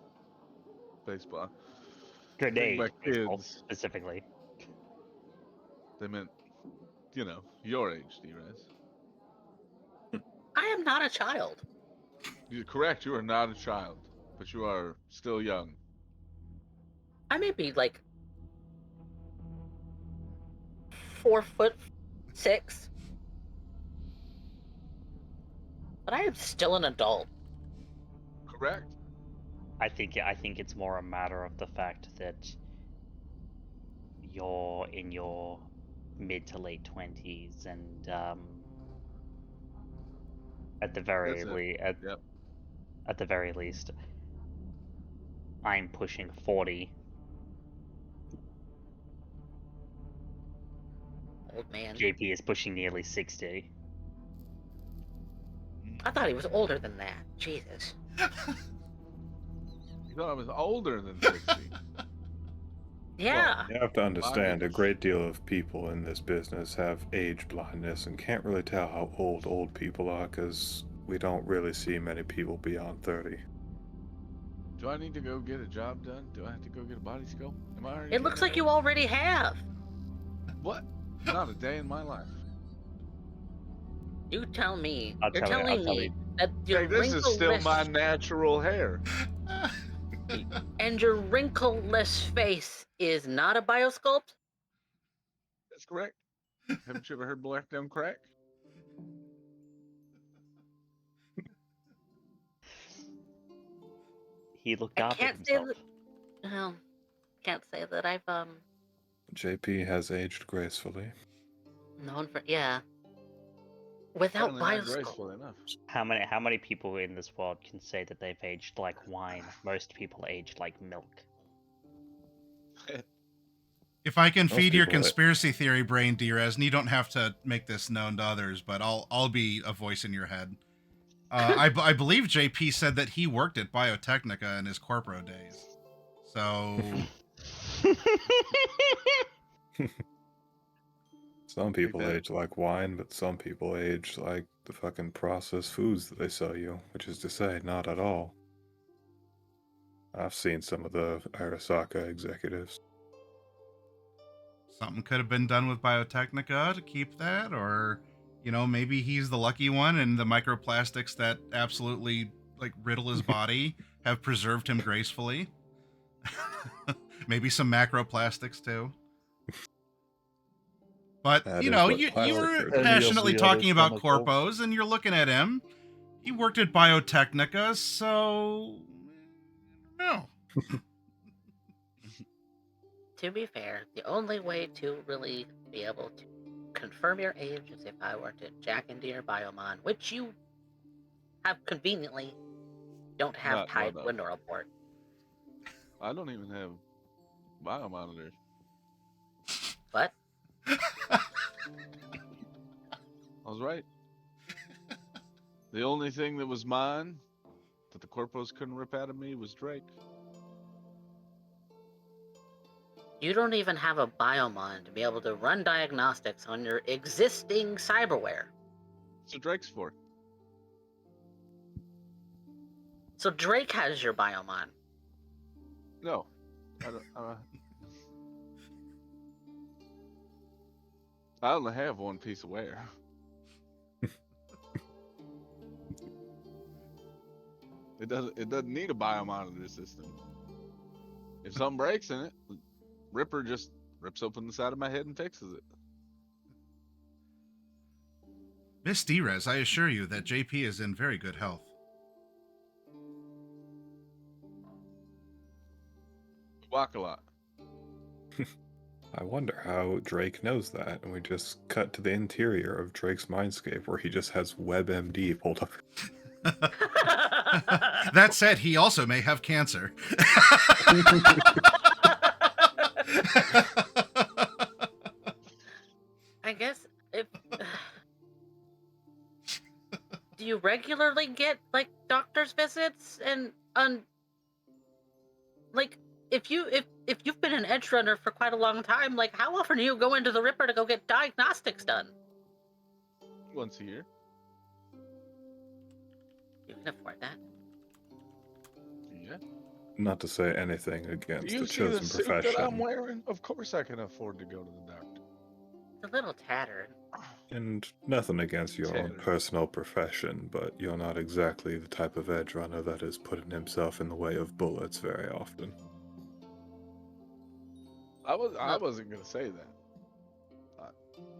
baseball. grenade by baseball kids. specifically. They meant, your age, D-Res. I am not a child. You're correct, you are not a child, but you are still young. I may be like 4'6", but I am still an adult. Correct? I think it's more a matter of the fact that you're in your mid to late 20s, and at the very That's it. Yep. at the very least, I'm pushing 40. Old man. JP is pushing nearly 60. I thought he was older than that. Jesus. You thought I was older than 60. Yeah. You have to understand, a age. great deal of people in this business have age blindness and can't really tell how old people are because we don't really see many people beyond 30. Do I need to go get a job done? Do I have to go get a body scope? Am I already It looks getting like you already have. What? Not a day in my life. You tell me. I'll You're tell you- telling I'll tell me you. that your Hey, this is still wrinkleless my natural hair. and your wrinkleless face is not a biosculpt? That's correct. Haven't you ever heard black don't crack? He looked I after can't say himself. that. Well, can't say that I've JP has aged gracefully. known for without Apparently not bioscope. graceful enough. How many people in this world can say that they've aged like wine? Most people age like milk. If I can Most feed your people, conspiracy theory brain, Drez, and you don't have to make this known to others, but I'll be a voice in your head. I believe JP said that he worked at Biotechnica in his corporo days. So some people that. age like wine, but some people age like the fucking processed foods that they sell you, which is to say, not at all. I've seen some of the Arasaka executives. something could have been done with Biotechnica to keep that, or maybe he's the lucky one, and the microplastics that absolutely like riddle his body have preserved him gracefully. Maybe some macroplastics too. But That you is what you plastic were is. Any of passionately the other talking about chemicals. corpos, and you're looking at him. He worked at Biotechnica, so no. To be fair, the only way to really be able to confirm your age is if I worked at Jack and Deere Biomon, which you have conveniently don't have Not tied one of. window report. I don't even have biomonitors. But I was right. The only thing that was mine that the corpos couldn't rip out of me was Drake. you don't even have a Biomon to be able to run diagnostics on your existing cyberware. So Drake's for. So Drake has your Biomon. No. I don't, I only have one piece of wear. It doesn't need a biomonitor system. If something breaks in it, Ripper just rips open the side of my head and fixes it. Miss Drez, I assure you that JP is in very good health. Walk a lot. I wonder how Drake knows that, and we just cut to the interior of Drake's mindscape where he just has WebMD pulled up. That said, he also may have cancer. I guess if do you regularly get like doctor's visits and like if you've been an edge runner for quite a long time, like how often do you go into the Ripper to go get diagnostics done? Once a year. You can afford that. Yeah. Not to say anything against Do you the see the chosen suit that I'm profession, wearing? Of course I can afford to go to the doctor. It's a little tattered. and nothing against your own Tattered. personal profession, but you're not exactly the type of edge runner that is putting himself in the way of bullets very often. I wasn't gonna say that.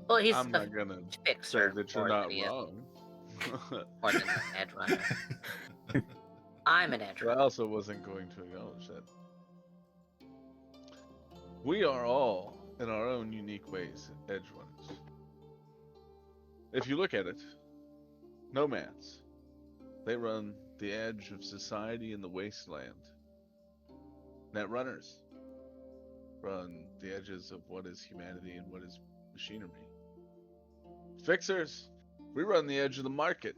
Well, he's I'm a not gonna say fixer that you're more not than he is- wrong. more than an edge runner. I'm an edge But I runner. also wasn't going to acknowledge that. We are all, in our own unique ways, edge runners. If you look at it, nomads, they run the edge of society in the wasteland. Net runners run the edges of what is humanity and what is machinery. Fixers, we run the edge of the market,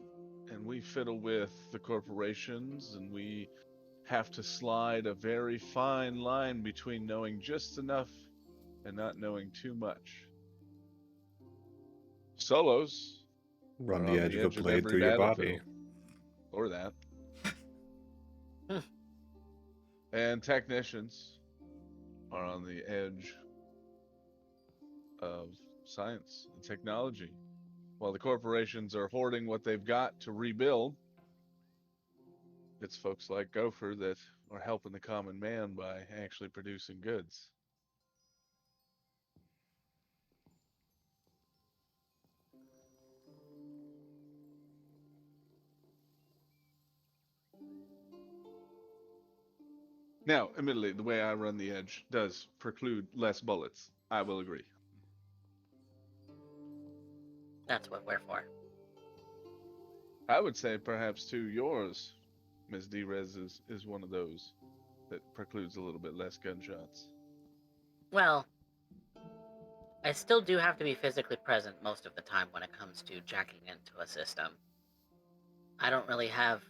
and we fiddle with the corporations, and we have to slide a very fine line between knowing just enough and not knowing too much. Solos Run are the on edge of a blade every through your body. battlefield. Or that. And technicians are on the edge of science and technology. While the corporations are hoarding what they've got to rebuild, it's folks like Gopher that are helping the common man by actually producing goods. Now, admittedly, the way I run the edge does preclude less bullets. I will agree. That's what we're for. I would say perhaps too yours, Ms. D-Rez, is one of those that precludes a little bit less gunshots. Well, I still do have to be physically present most of the time when it comes to jacking into a system. I don't really have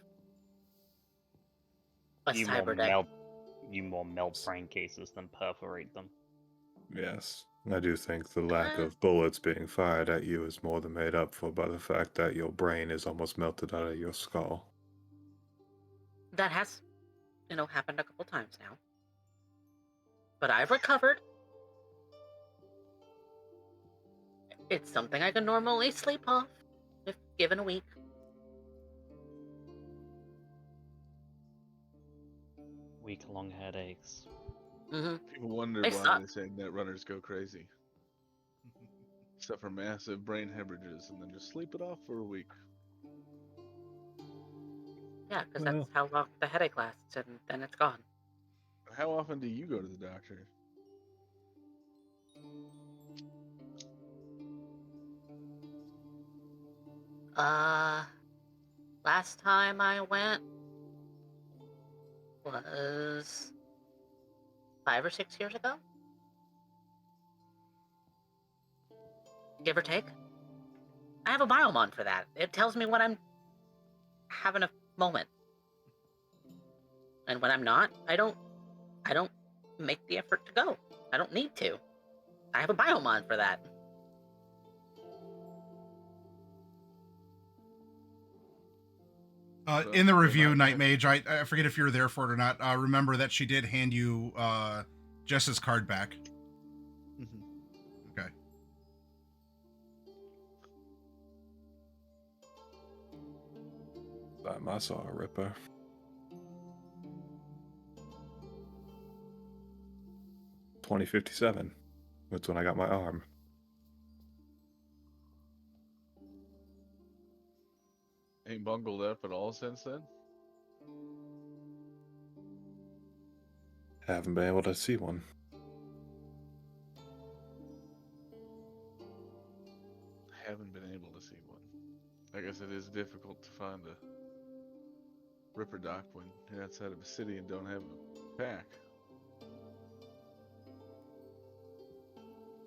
a You more cyber deck. melt brain cases than perforate them. Yes, I do think the lack of bullets being fired at you is more than made up for by the fact that your brain is almost melted out of your skull. That has, happened a couple times now. But I've recovered. It's something I can normally sleep off if given a week. Week-long headaches. Mm-hmm. People wonder They why suck. they say net runners go crazy. Suffer massive brain hemorrhages and then just sleep it off for a week. Yeah, because Well. that's how long the headache lasts, and then it's gone. How often do you go to the doctor? Last time I went was 5 or 6 years ago, give or take. I have a biomon for that. It tells me when I'm having a moment, and when I'm not, I don't make the effort to go. I don't need to. I have a biomon for that. In the review, Night Mage, I forget if you were there for it or not. Remember that she did hand you Jess's card back. Okay. Time I saw a Ripper. $20.57. That's when I got my arm. Ain't bungled up at all since then? Haven't been able to see one. Haven't been able to see one. I guess it is difficult to find a Ripper dock when you're outside of a city and don't have a pack.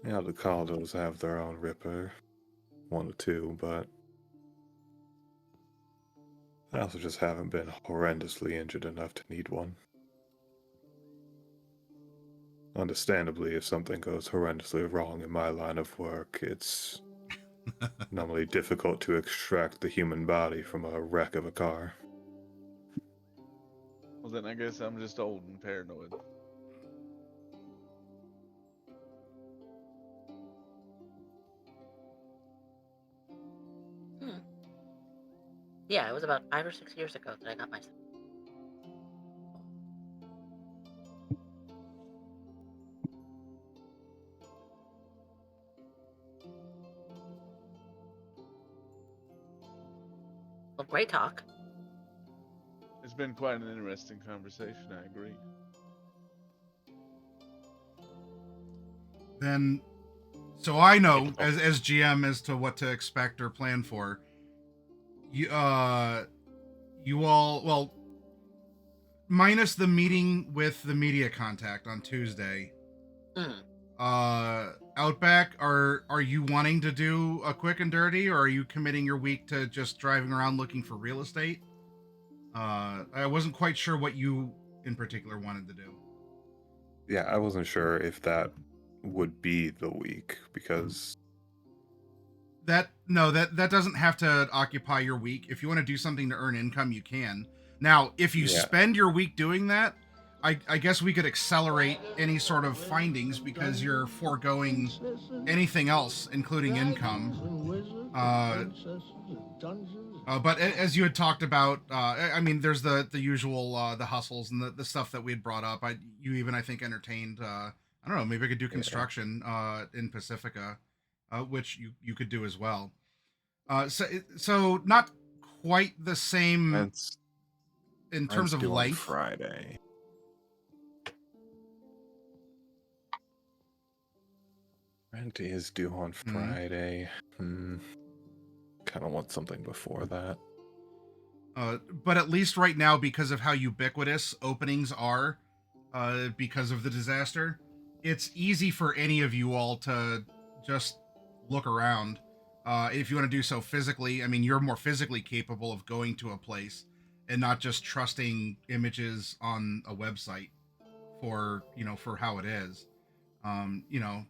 Yeah, the Caldos have their own Ripper. 1 or 2, but I also just haven't been horrendously injured enough to need one. Understandably, if something goes horrendously wrong in my line of work, it's normally difficult to extract the human body from a wreck of a car. Well, then I guess I'm just old and paranoid. Yeah, it was about 5 or 6 years ago that I got myself. Well, great talk. It's been quite an interesting conversation, I agree. Then, so I know as GM as to what to expect or plan for. You all, well, minus the meeting with the media contact on Tuesday. Outback, are you wanting to do a quick and dirty, or are you committing your week to just driving around looking for real estate? I wasn't quite sure what you in particular wanted to do. Yeah, I wasn't sure if that would be the week, because that doesn't have to occupy your week. If you want to do something to earn income, you can. Now, if you spend your week doing that, I guess we could accelerate any sort of findings because you're foregoing anything else, including income. But as you had talked about, I mean, there's the usual the hustles and the stuff that we had brought up. You even, I think, entertained. I don't know. Maybe I could do construction in Pacifica, which you could do as well. So not quite the same that's in terms of due on life. Friday. Rent is due on Friday. Kind of want something before that. But at least right now, because of how ubiquitous openings are, because of the disaster, it's easy for any of you all to just look around. If you want to do so physically, I mean, you're more physically capable of going to a place and not just trusting images on a website for, for how it is. You know,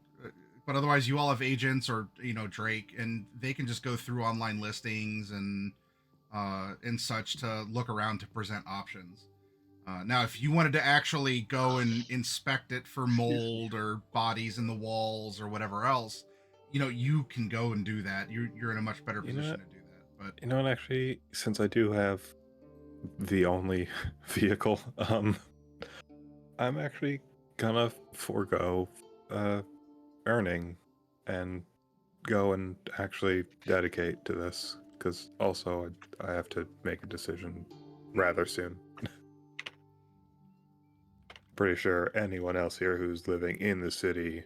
but otherwise you all have agents or, Drake, and they can just go through online listings and such to look around to present options. Now, if you wanted to actually go and inspect it for mold or bodies in the walls or whatever else, you can go and do that. You're in a much better position to do that. But You know what, actually, since I do have the only vehicle, I'm actually gonna forego earning and go and actually dedicate to this, because also I have to make a decision rather soon. Pretty sure anyone else here who's living in the city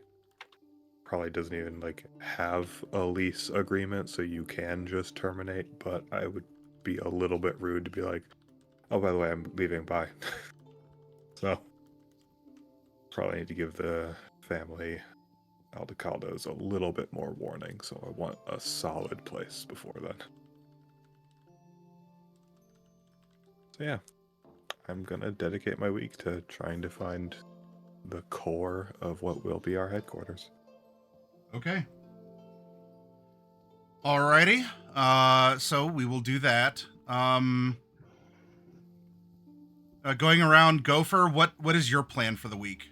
probably doesn't even have a lease agreement, so you can just terminate, but I would be a little bit rude to be like, oh, by the way, I'm leaving, bye. So probably need to give the family Aldecaldos a little bit more warning, so I want a solid place before then. So yeah, I'm gonna dedicate my week to trying to find the core of what will be our headquarters. okay. Alrighty. So we will do that. Going around, Gopher, what is your plan for the week?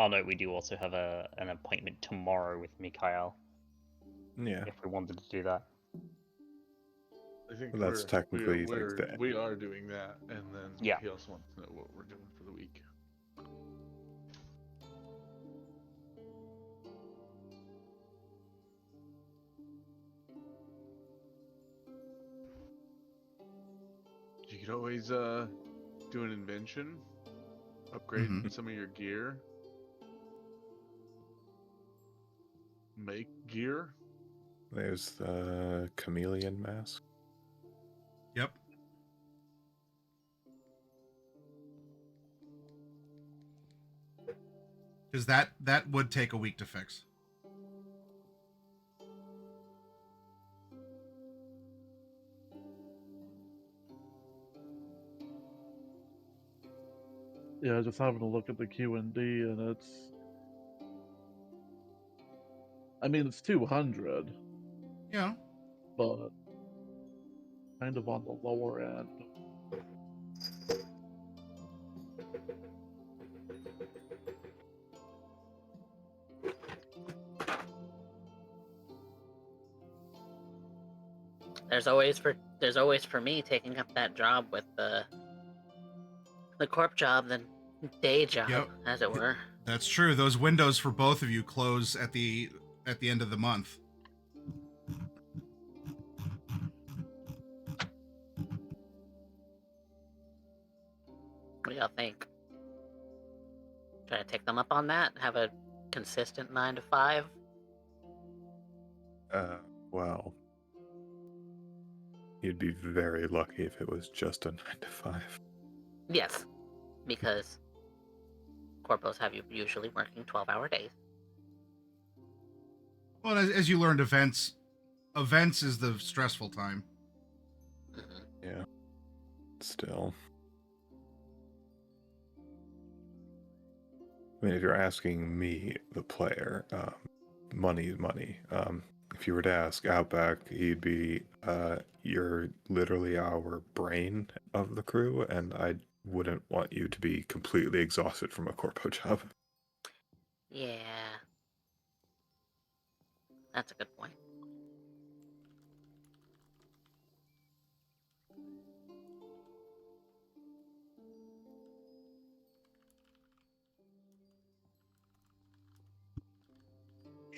Oh no, we do also have an appointment tomorrow with Mikhail. Yeah. If we wanted to do that. I think Well, that's technically the we are doing that, and then Yeah. he also wants to know what we're doing for the week. You could always do an invention, upgrade some of your gear, make gear. There's the chameleon mask. Yep. Because that would take a week to fix. Yeah, just having a look at the Q&D, and it's 200, Yeah. but kind of on the lower end. There's always for me taking up that job with the corp job, the day job, Yep. as it were. That's true. Those windows for both of you close at the end of the month. What do y'all think? Try to take them up on that? Have a consistent 9 to 5? Well, you'd be very lucky if it was just a 9 to 5. Yes, because corporals have you usually working 12-hour days. Well, as you learned, events is the stressful time. Mhm. Yeah. Still. I mean, if you're asking me, the player, money is money. If you were to ask Outback, he'd be, you're literally our brain of the crew, and I wouldn't want you to be completely exhausted from a corpo job. Yeah. That's a good point.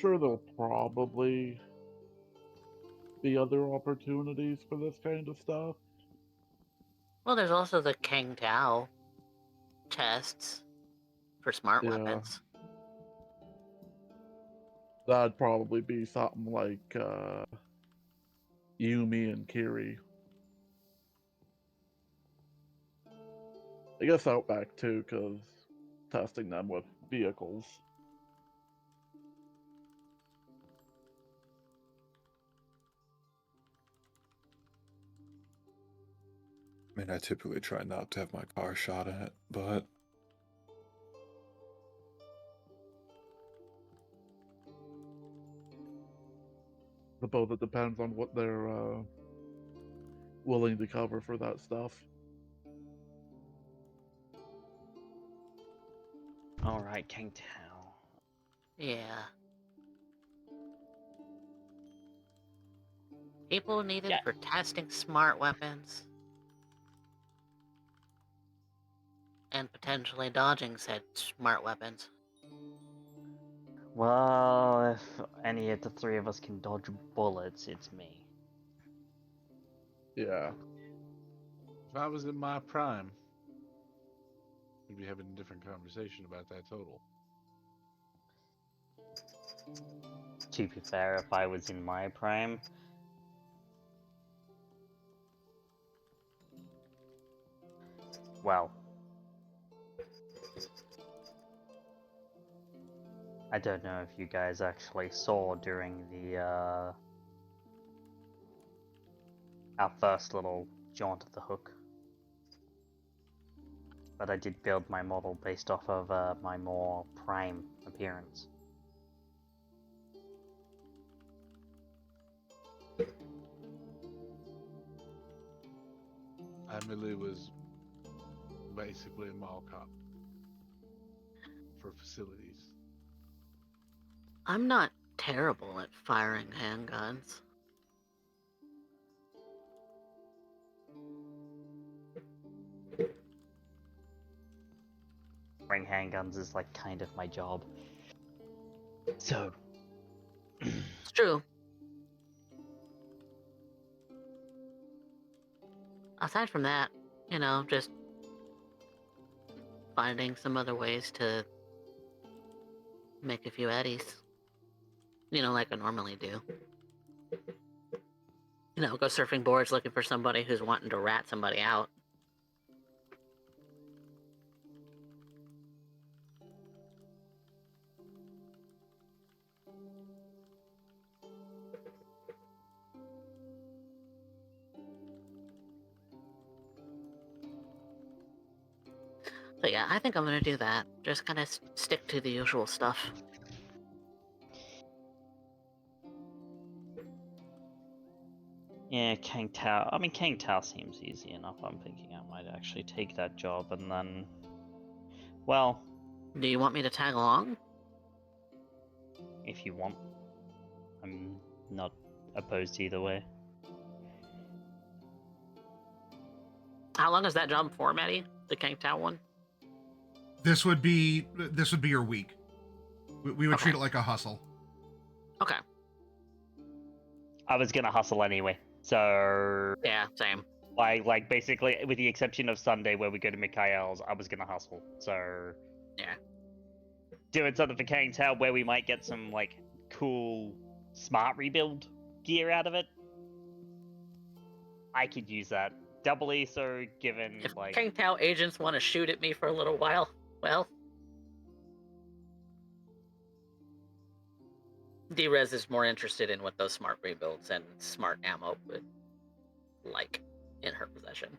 sure there'll probably be other opportunities for this kind of stuff. Well, there's also the Kang Tao tests for smart Yeah. weapons. That'd probably be something like Yumi and Kiri. I guess Outback too, because testing them with vehicles. I mean, I typically try not to have my car shot at, but I suppose it depends on what they're willing to cover for that stuff. Alright, Kang Tao. Yeah. People needed Yeah. for testing smart weapons. And potentially dodging said smart weapons. Well, if any of the three of us can dodge bullets, it's me. Yeah. If I was in my prime, we'd be having a different conversation about that total. To be fair, if I was in my prime, well, I don't know if you guys actually saw during the our first little jaunt of the hook, but I did build my model based off of my more prime appearance. Emily was basically a mall cop for facilities. I'm not terrible at firing handguns. Firing handguns is like kind of my job. So, It's true. Aside from that, you know, just finding some other ways to make a few eddies. You know, like I normally do. You know, go surfing boards looking for somebody who's wanting to rat somebody out. So yeah, I think I'm gonna do that. Just kind of stick to the usual stuff. yeah, Kang Tao. I mean, Kang Tao seems easy enough. I'm thinking I might actually take that job and then, well, Do you want me to tag along? if you want, I'm not opposed either way. How long is that job for, Maddie? The Kang Tao one? This would be your week. We would treat Okay. it like a hustle. Okay. I was gonna hustle anyway, so Yeah, same. like basically, with the exception of Sunday where we go to Mikhail's, I was gonna hustle. So Yeah. doing something for Kang Tao where we might get some like cool smart rebuild gear out of it. I could use that doubly so given If like Kang Tao agents want to shoot at me for a little while, well, D-Rez is more interested in what those smart rebuilds and smart ammo would like in her possession.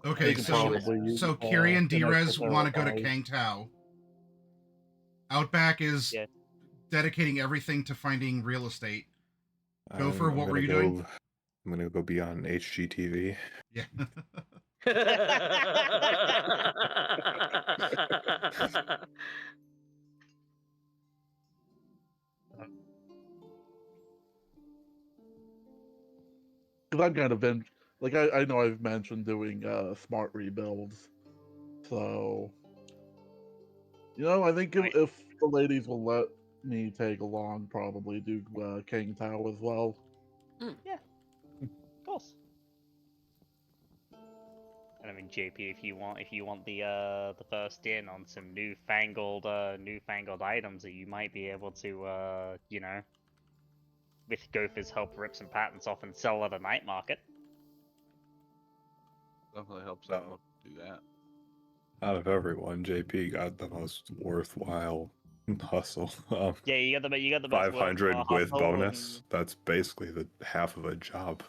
Okay, They could so probably use, Kiri and an Drez extra want to go to pair of eyes. Kang Tao. Outback is Yeah. dedicating everything to finding real estate. Gopher, I'm what were gonna you go, doing? I'm gonna go beyond HGTV. Yeah. Because I'm kind of like I know I've mentioned doing smart rebuilds, so I think Right. if the ladies will let me tag along, probably do King Tao as well. Of course. And I mean, JP, if you want the first in on some newfangled items that you might be able to with Gopher's help rip some patents off and sell at a night market. Definitely helps No. out to do that. Out of everyone, JP got the most worthwhile hustle. Yeah, you got the best 500 worthwhile with hustle, bonus. That's basically the half of a job.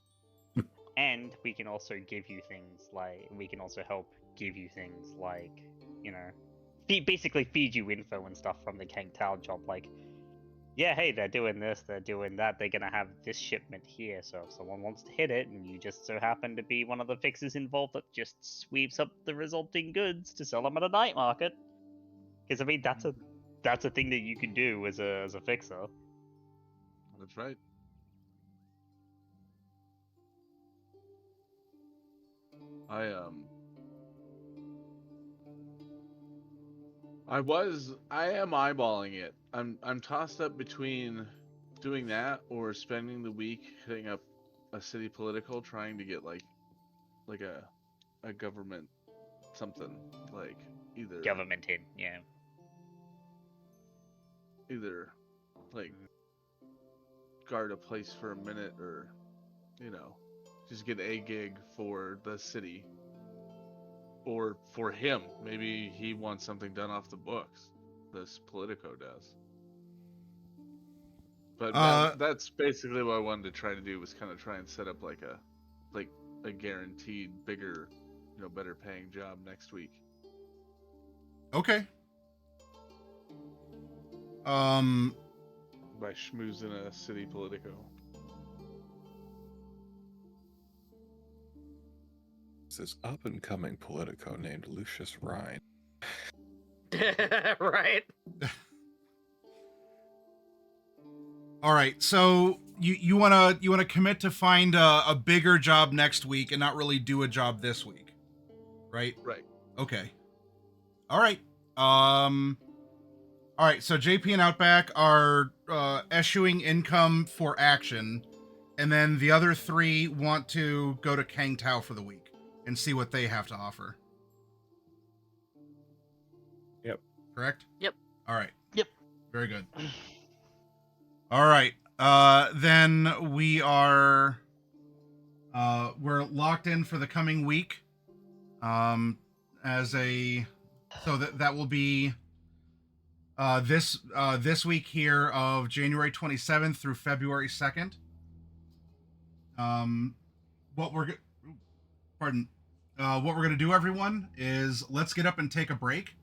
and we can also give you things like help give you things like basically feed you info and stuff from the Kang Tao job, like, yeah, hey, they're doing this, they're doing that, they're gonna have this shipment here, so if someone wants to hit it and you just so happen to be one of the fixers involved that just sweeps up the resulting goods to sell them at a night market. Because I mean, that's a thing that you can do as a fixer. That's right. I am eyeballing it. I'm tossed up between doing that or spending the week hitting up a city political trying to get like a government something, like Government in, yeah. either like guard a place for a minute, or just get a gig for the city, or for him, maybe he wants something done off the books. This Politico does. But that's basically what I wanted to try to do, was kind of try and set up like a guaranteed bigger, better paying job next week. Okay. By schmoozing a city Politico. This up and coming Politico named Lucius Rhine. Right. All right. So you wanna commit to find a bigger job next week and not really do a job this week, right? Right. Okay. All right. All right. So JP and Outback are eschewing income for action, and then the other three want to go to Kang Tao for the week and see what they have to offer. Yep. Correct? Yep. All right. Yep. Very good. All right. Then we're locked in for the coming week. So that will be this week here of January 27th through February 2nd. What we're gonna do, everyone, is let's get up and take a break.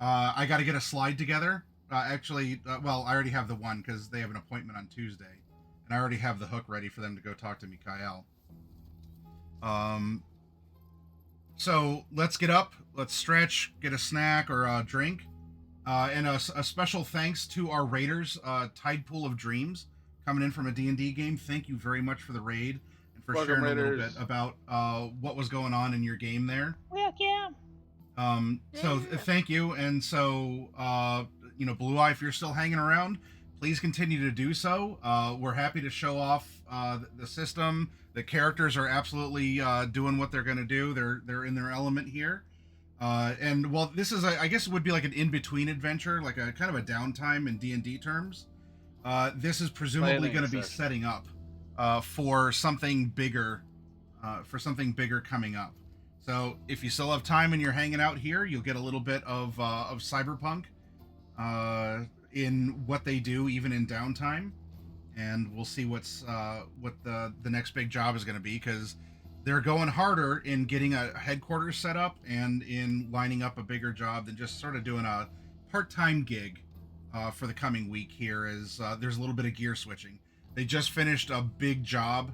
I got to get a slide together. I already have the one because they have an appointment on Tuesday, and I already have the hook ready for them to go talk to Mikhail. So let's get up, let's stretch, get a snack or a drink, and a special thanks to our raiders, Tide Pool of Dreams, coming in from a D&D game. Thank you very much for the raid and for Welcome, sharing a little Raiders. bit about what was going on in your game there. Welcome. So thank you. And so, Blue Eye, if you're still hanging around, please continue to do so. We're happy to show off the system. The characters are absolutely doing what they're going to do. They're in their element here. And while this is, I guess it would be like an in-between adventure, like a kind of a downtime in D&D terms. This is presumably going to be setting up for something bigger, coming up. So if you still have time and you're hanging out here, you'll get a little bit of Cyberpunk in what they do, even in downtime, and we'll see what the next big job is going to be, because they're going harder in getting a headquarters set up and in lining up a bigger job than just sort of doing a part-time gig for the coming week here. As there's a little bit of gear switching. They just finished a big job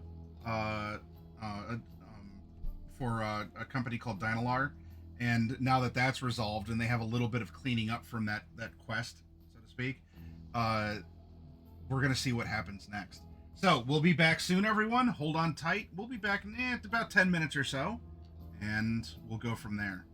for a company called Dynalar, and now that that's resolved and they have a little bit of cleaning up from that quest, so to speak, we're gonna see what happens next. So we'll be back soon, everyone. Hold on tight. We'll be back in about 10 minutes or so, and we'll go from there.